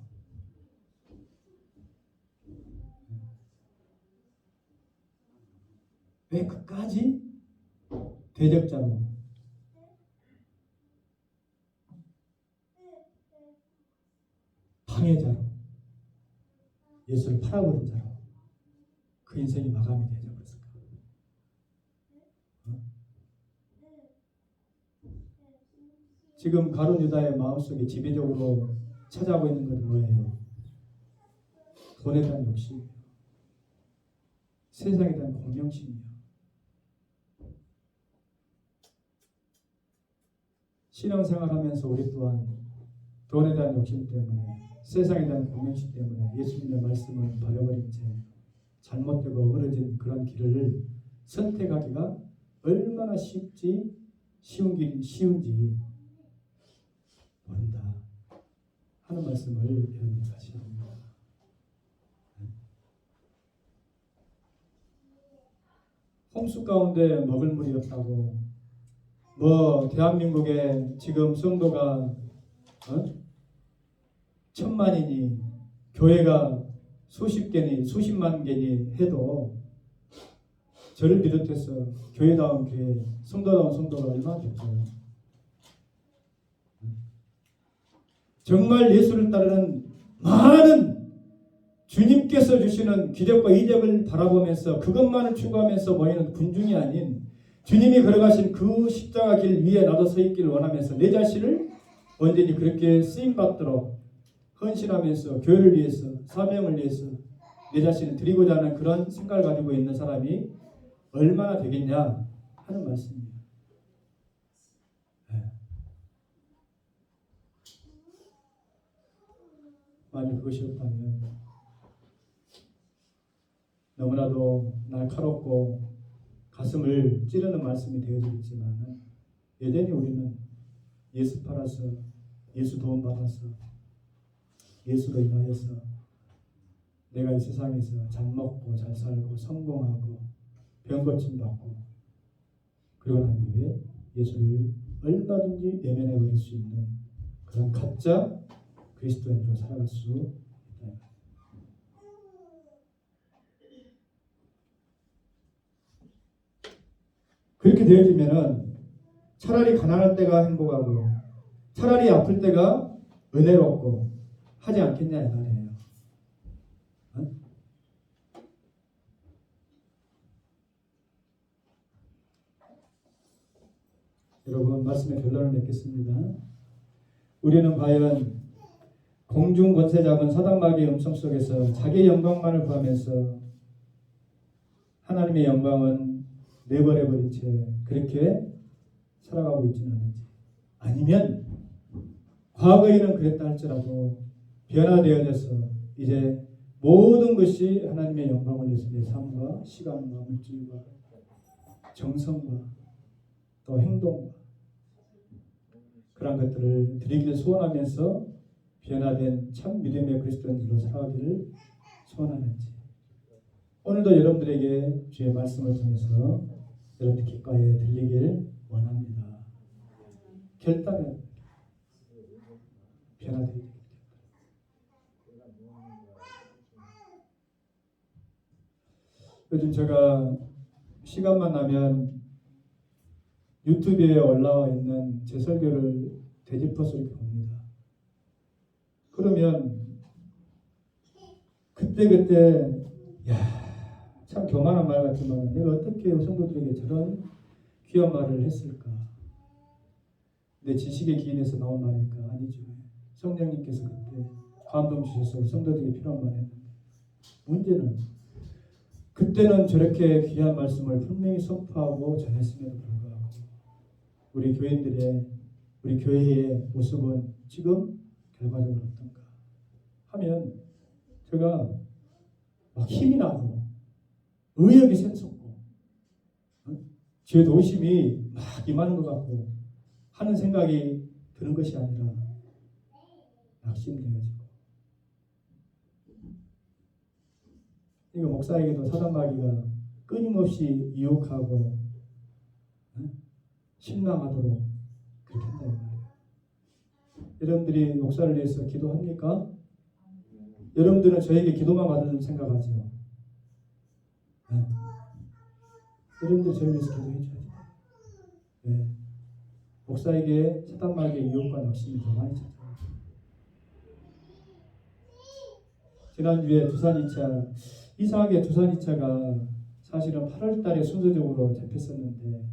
왜 끝까지 대적자로 방해자로 예수를 팔아버린 자로 그 인생이 마감이 되어버렸을까? 지금 가룟 유다의 마음속에 지배적으로 찾아오고 있는 것은 뭐예요? 돈에 대한 욕심, 세상에 대한 공명심이요. 신앙생활하면서 우리 또한 돈에 대한 욕심 때문에, 세상에 대한 공명심 때문에 예수님의 말씀을 버려버린 채 잘못되고 어그러진 그런 길을 선택하기가 얼마나 쉬운지 모른다 하는 말씀을 여러분이 다시 합니다. 홍수 가운데 먹을 물이 없다고 대한민국에 지금 성도가 1000만이니 교회가 수십 개니 수십만 개니 해도 저를 비롯해서 교회다운 교회, 성도다운 성도가 얼마나 될까요? 정말 예수를 따르는 많은 주님께서 주시는 기적과 이적을 바라보면서 그것만을 추구하면서 모이는 군중이 아닌 주님이 걸어가신 그 십자가 길 위에 나도 서 있기를 원하면서 내 자신을 언제니 그렇게 쓰임받도록 헌신하면서 교회를 위해서 사명을 위해서 내 자신을 드리고자 하는 그런 생각을 가지고 있는 사람이 얼마나 되겠냐 하는 말씀입니다. 만약 그것이 없다면 너무나도 날카롭고 가슴을 찌르는 말씀이 되어지겠지만 여전히 우리는 예수 팔아서 예수 도움 받아서 예수로 인하여서 내가 이 세상에서 잘 먹고 잘 살고 성공하고 병 고침 받고 그리고 난 이후에 예수를 얼마든지 외면해 버릴 수 있는 그런 가짜 그리스도인으로 살아갈 수 있다. 그렇게 되어지면은 차라리 가난할 때가 행복하고 차라리 아플 때가 은혜롭고 하지 않겠냐 이 말이에요. 여러분 말씀의 결론을 맺겠습니다. 우리는 과연 공중 권세 잡은 사단마귀의 음성 속에서 자기의 영광만을 구하면서 하나님의 영광은 내버려버린 채 그렇게 살아가고 있지는 않은지, 아니면 과거에는 그랬다 할지라도 변화되어져서 이제 모든 것이 하나님의 영광을 위해서 내 삶과 시간과 물질과 정성과 또 행동과 그런 것들을 드리기를 소원하면서 변화된 참 믿음의 그리스도인들로 살아가기를 소원하는지, 오늘도 여러분들에게 주의 말씀을 통해서 여러분들 귓가에 들리길 원합니다. 결단은 변화되게 됩니다. 요즘 제가 시간만 나면 유튜브에 올라와 있는 제 설교를 되짚어서 이렇게 봅니다. 그러면 그때 야 참 교만한 말 같지만 내가 어떻게 성도들에게 저런 귀한 말을 했을까? 내 지식의 기인에서 나온 말일까? 아니죠. 성령님께서 그때 감동 주셔서 성도들에게 필요한 말을 했는데 문제는 그때는 저렇게 귀한 말씀을 분명히 선포하고 전했음에도 불구하고 우리 교인들의 우리 교회의 모습은 지금 결과적으로 어떤가 하면 제가 막 힘이 나고 의욕이 샘솟고 죄 도심이 막 임하는 것 같고 하는 생각이 드는 것이 아니라 낙심되어지고 이거 목사에게도 사단마귀가 끊임없이 유혹하고 실망하도록 그렇게 한다는 말이에요. 여러분들이 목사를 위해서 기도합니까? 여러분들은 저에게 기도만 받는 생각하죠. 네. 여러분들 저를 위해서 기도해 줘야죠. 네. 목사에게 사단마귀의 유혹과 낙심이 더 많이 찾아와요. 지난주에 두산 2차 이상하게 두산 2차가 사실은 8월 달에 순서적으로 잡혔었는데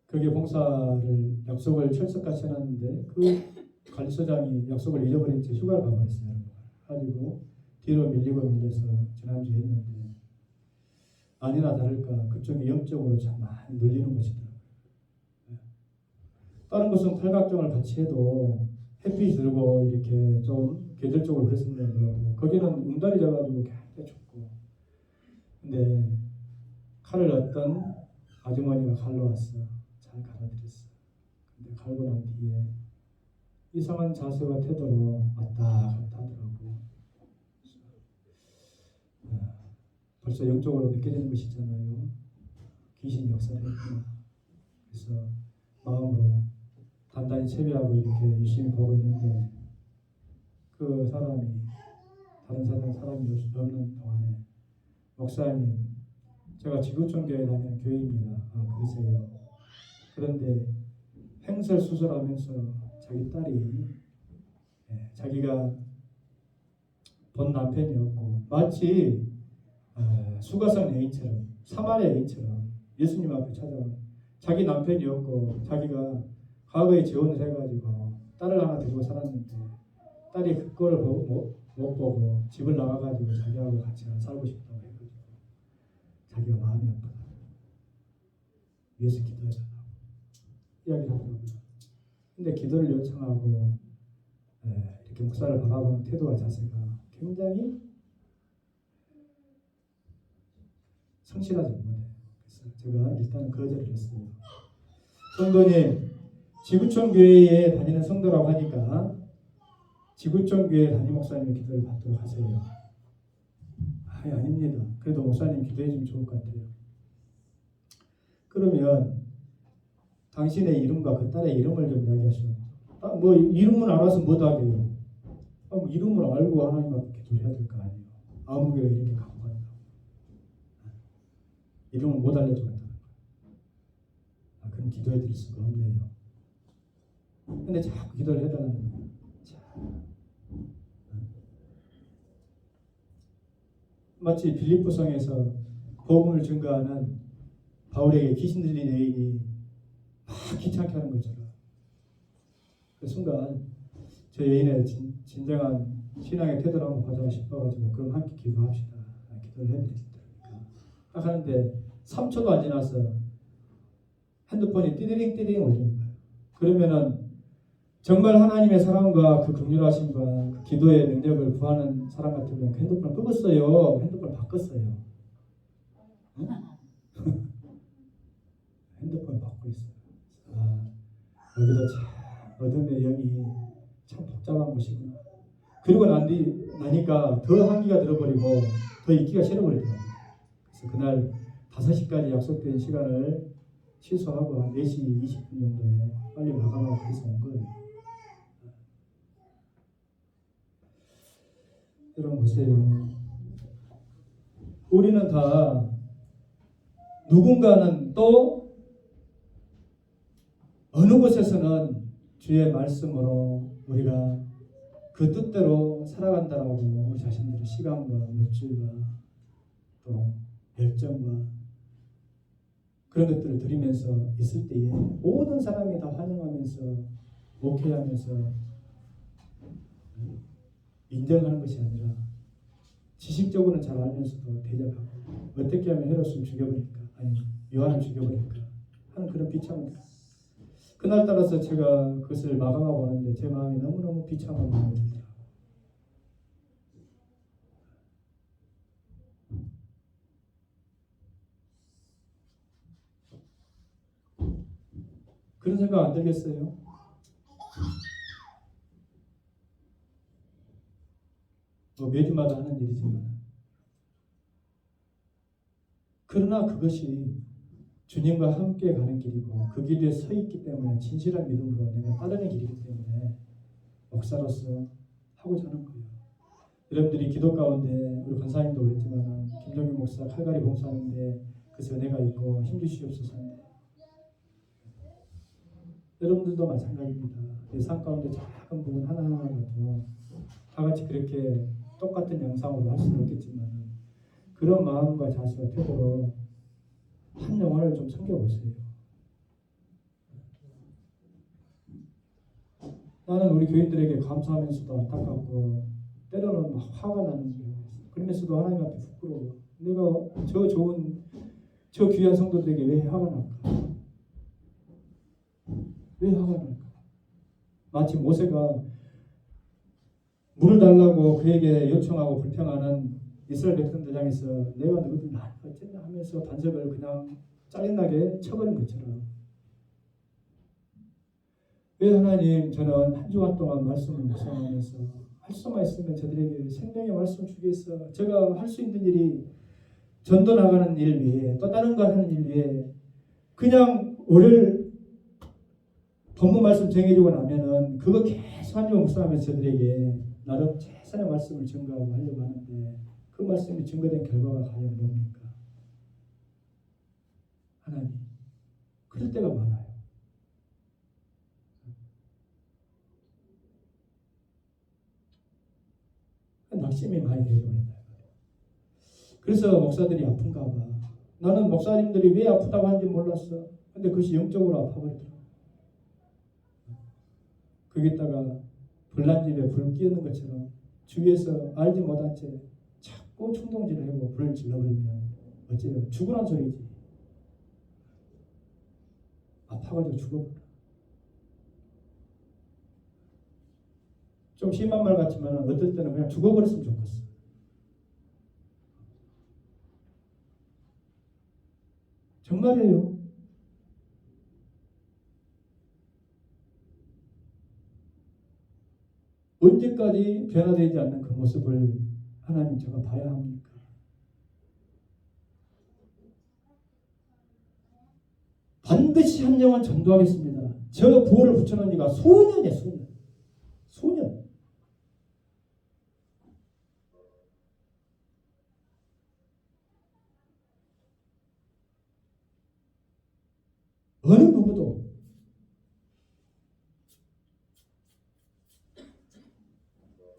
거기에 봉사를 약속을 철석같이 해놨는데 그 관리소장이 약속을 잊어버린 채 휴가를 가버렸어요. 가지고 뒤로 밀려서 지난주에 했는데 아니나 다를까 그쪽이 영적으로 참 많이 눌리는 것이더라고요. 다른 것은 팔각정을 같이 해도 햇빛이 들고 이렇게 좀 계절적으로 그랬었는데 거기는 웅달이 져가지고 굉장히 춥고 근데 칼을 어떤 아주머니가 갈러 왔어. 잘 갈아드렸어. 근데 갈고 난 뒤에 이상한 자세와 태도로 왔다 갔다 하더라고. 벌써 영적으로 느껴지는 것이잖아요. 귀신 역사를 했구나. 그래서 마음으로 단단히 채비하고 이렇게 열심히 보고 있는데 그 사람이 다른 사람이 없는 동안에 목사님 제가 지구촌교회 다니는 교회입니다. 아 그러세요. 그런데 횡설수설하면서 자기 딸이 자기가 본 남편이었고 마치 수가성 여인처럼 사마리아 여인처럼 예수님 앞에 찾아온 자기 남편이었고 자기가 과거에 재혼을 해가지고 딸을 하나 데리고 살았는데 딸이 그거를 못 보고 집을 나가가지고 자기하고 같이 살고 싶다고 해가지고 자기가 마음이 아프다. 위해서 기도해달라고 이야기를 하더라고요. 근데 기도를 요청하고 이렇게 목사를 바라보는 태도와 자세가 굉장히 성실하지 못해요. 그래서 제가 일단은 거절을 했어요. 성도님, 지구촌 교회에 다니는 성도라고 하니까 지구촌 교회 담임 목사님의 기도를 받도록 하세요. 아닙니다. 그래도 목사님 기도해 주면 좋을 것 같아요. 그러면 당신의 이름과 그 딸의 이름을 좀 이야기하시오. 뭐 이름을 알아서 못하게요. 이름을 알고 하나님 앞에 기도를 해야 될 거 아니에요. 아무 교회가 이렇게 갖고 간다고. 이름을 못 알려주겠다는 거예요. 그럼 기도해 드릴 수가 없네요. 근데 자꾸 기도를 해달라는 거예요. 마치 빌립보성에서 복음을 증거하는 바울에게 귀신 들린 여인이 막 귀찮게 하는 것처럼 그 순간 저 여인의 진정한 신앙의 태도를 한번 보자 싶어가지고 그럼 함께 기도합시다. 기도를 해드리니까 딱 하는데 3초도 안 지나서 핸드폰이 띠드링 울리는 거예요. 그러면은 정말 하나님의 사랑과 그 긍휼하심과 그 기도의 능력을 구하는 사람 같으면 그 핸드폰을 끄었어요. 핸드폰을 바꿨어요. 응? 핸드폰을 바꾸고 있어요. 여기도 참 어둠의 영이 참 복잡한 곳이구나. 그리고 나니까 더 한기가 들어버리고 더 있기가 싫어버리더라고요. 그래서 그날 5시까지 약속된 시간을 취소하고 한 4시 20분 정도에 빨리 마감하고 그래서 온 거예요. 여러분 보세요. 우리는 다 누군가는 또 어느 곳에서는 주의 말씀으로 우리가 그 뜻대로 살아간다라고 우리 자신들의 시간과 물질과 또 열정과 그런 것들을 드리면서 있을 때에 모든 사람이 다 환영하면서 목회하면서 인정하는 것이 아니라 지식적으로는 잘 알면서도 대적하고 어떻게 하면 헤롯을 죽여버릴까 아니 요한을 죽여버릴까 하는 그런 비참한 그날따라서 제가 그것을 마감하고 하는데 제 마음이 너무너무 비참한 마음이 들더라고요. 그런 생각 안 들겠어요? 뭐 매주마다 하는 일이지만 그러나 그것이 주님과 함께 가는 길이고 그 길에 서 있기 때문에 진실한 믿음으로 내가 따르는 길이기 때문에 목사로서 하고자 하는 거예요. 여러분들이 기도 가운데 우리 권사님도 그랬지만 김동규 목사 칼갈이 봉사하는데 그래서 은혜가 있고 힘주시옵소서 하는데 여러분들도 마찬가지입니다. 내 삶 가운데 작은 부분 하나하나라도 다 같이 그렇게 똑같은 양상으로 할 수는 없겠지만 그런 마음과 자세와 태도로 한 영혼을 좀 섬겨보세요. 나는 우리 교인들에게 감사하면서도 안타깝고 때로는 막 화가 나는 거예요. 그러면서도 하나님 앞에 부끄러워. 내가 저 귀한 성도들에게 왜 화가 날까? 왜 화가 날까? 마치 모세가 물을 달라고 그에게 요청하고 불평하는 이스라엘 백성들 향해서 내가 너희들 나를 어쨌냐 하면서 반석을 그냥 짜증나게 쳐버린 것처럼 왜 하나님 저는 한 주간 동안 말씀을 묵상하면서 할 수만 있으면 저들에게 생명의 말씀을 주겠어. 제가 할 수 있는 일이 전도 나가는 일 외에 또 다른 거 하는 일 외에 그냥 월요일 본문 말씀 정해주고 나면은 그거 계속 한 주간 묵상하면서 저들에게 나름 최선의 말씀을 증거하고 하려고 하는데 그 말씀이 증거된 결과가 과연 뭡니까? 하나님, 그럴 때가 많아요. 낙심이 많이 되어버린다. 그래서 목사들이 아픈가 봐. 나는 목사님들이 왜 아프다고 하는지 몰랐어. 근데 그것이 영적으로 아파버리더라고. 거기다가 불난 집에 불 끼우는 것처럼 주위에서 알지 못한 채 자꾸 충동질을 하고 불을 질러버리면 어째요? 죽으란 소리지. 아파가지고 죽어버려. 좀 심한 말 같지만 어떨 때는 그냥 죽어버렸으면 좋겠어. 정말이에요. 언제까지 변화되지 않는 그 모습을 하나님 제가 봐야 합니까? 반드시 한 영혼 전도하겠습니다. 저 부호를 붙여놓은 이가 소년이야, 소년. 소년. 어느 누구도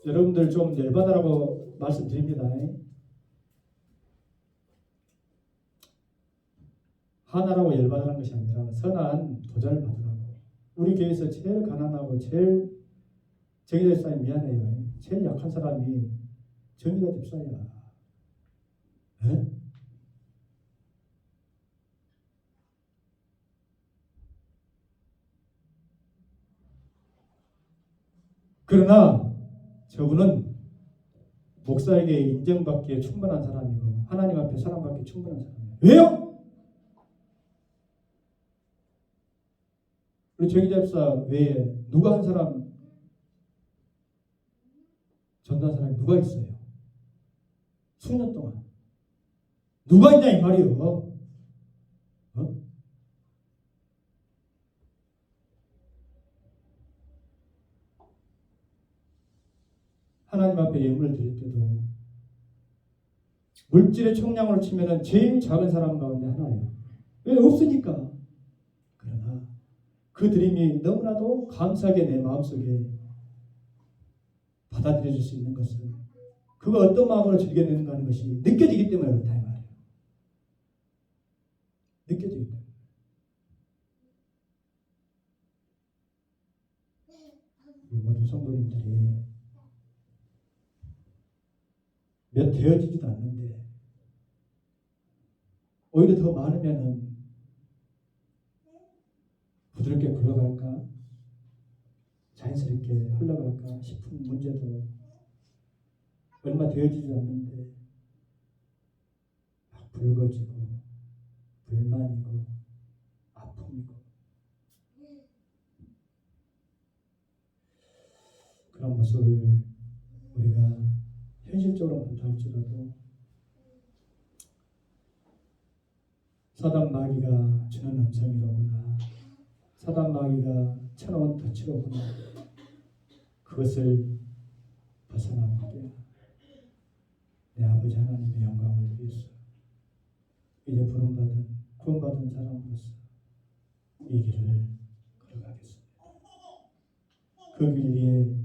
여러분들 좀 열받으라고 말씀드립니다. 하나라고 열받으라는 것이 아니라 선한 도전을 받으라고. 우리 교회에서 제일 가난하고 제일 정의자 집사님 미안해요. 제일 약한 사람이 정의자 집사야. 에? 그러나 저분은 목사에게 인정받기에 충분한 사람이고 하나님 앞에 사랑받기에 충분한 사람이에요. 왜요? 우리 정의자 집사 외에 누가 한 사람 전도한 사람이 누가 있어요? 수년 동안 누가 있냐 이 말이요. 하나님 앞에 예물을 드릴 때도 물질의 총량으로 치면은 제일 작은 사람 가운데 하나예요. 왜? 없으니까. 그러나 그 드림이 너무나도 감사하게 내 마음속에 받아들여질 수 있는 것은 그가 어떤 마음으로 즐겨내는가 하는 것이 느껴지기 때문에 그렇다 이 말이에요. 느껴지기 때문에. 우리 모든 성도님들이 몇 되어지지도 않는데 오히려 더 많으면은 부드럽게 굴러갈까? 자연스럽게 흘러갈까 싶은 문제도 얼마 되어지지 않는데 막 붉어지고 불만이고 아픔이고 그런 모습을 우리가 현실적으로 본다 할지라도 사단 마귀가 주는 음성이로구나, 사단 마귀가 쳐놓은 덫이로구나, 그것을 벗어나게 내 아버지 하나님의 영광을 위해서 이제 구원받은 사람으로서 이 길을 걸어가겠습니다. 그 길 위에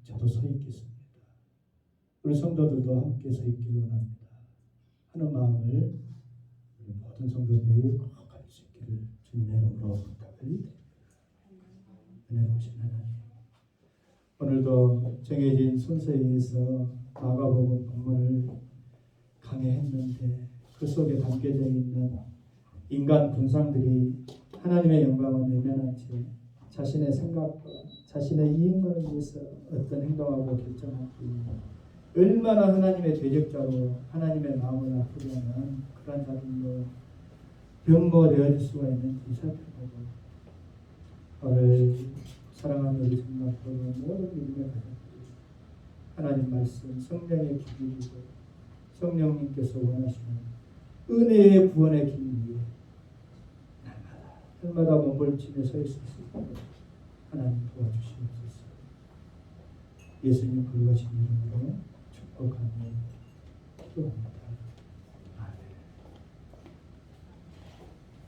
저도 서 있겠습니다. 우리 성도들도 함께 서 있기를 원합니다 하는 마음을 우리 모든 성도들이 꼭 가질 수 있기를 주님의 이름으로 부탁을 드립니다. 은혜로우신 하나님, 오늘도 정해진 순서에 의해서 마가복음 본문을 강해했는데 그 속에 담겨져 있는 인간 군상들이 하나님의 영광을 외면한 채 자신의 생각과 자신의 이익만을 위해서 어떤 행동하고 결정하기 얼마나 하나님의 대적자로 하나님의 마음을 아프게 하는 그런 자들로 변모되어질 수가 있는지 살펴보고 오늘 사랑하는 우리 성도들 모든 믿음의 가족들 하나님 말씀 성령의 길이고 성령님께서 원하시는 은혜의 구원의 길 위에 날마다 몸부림치며 서 있을 수 있도록 하나님 도와주시옵소서. 예수님 거룩하신 이름으로 축복하며 기도합니다.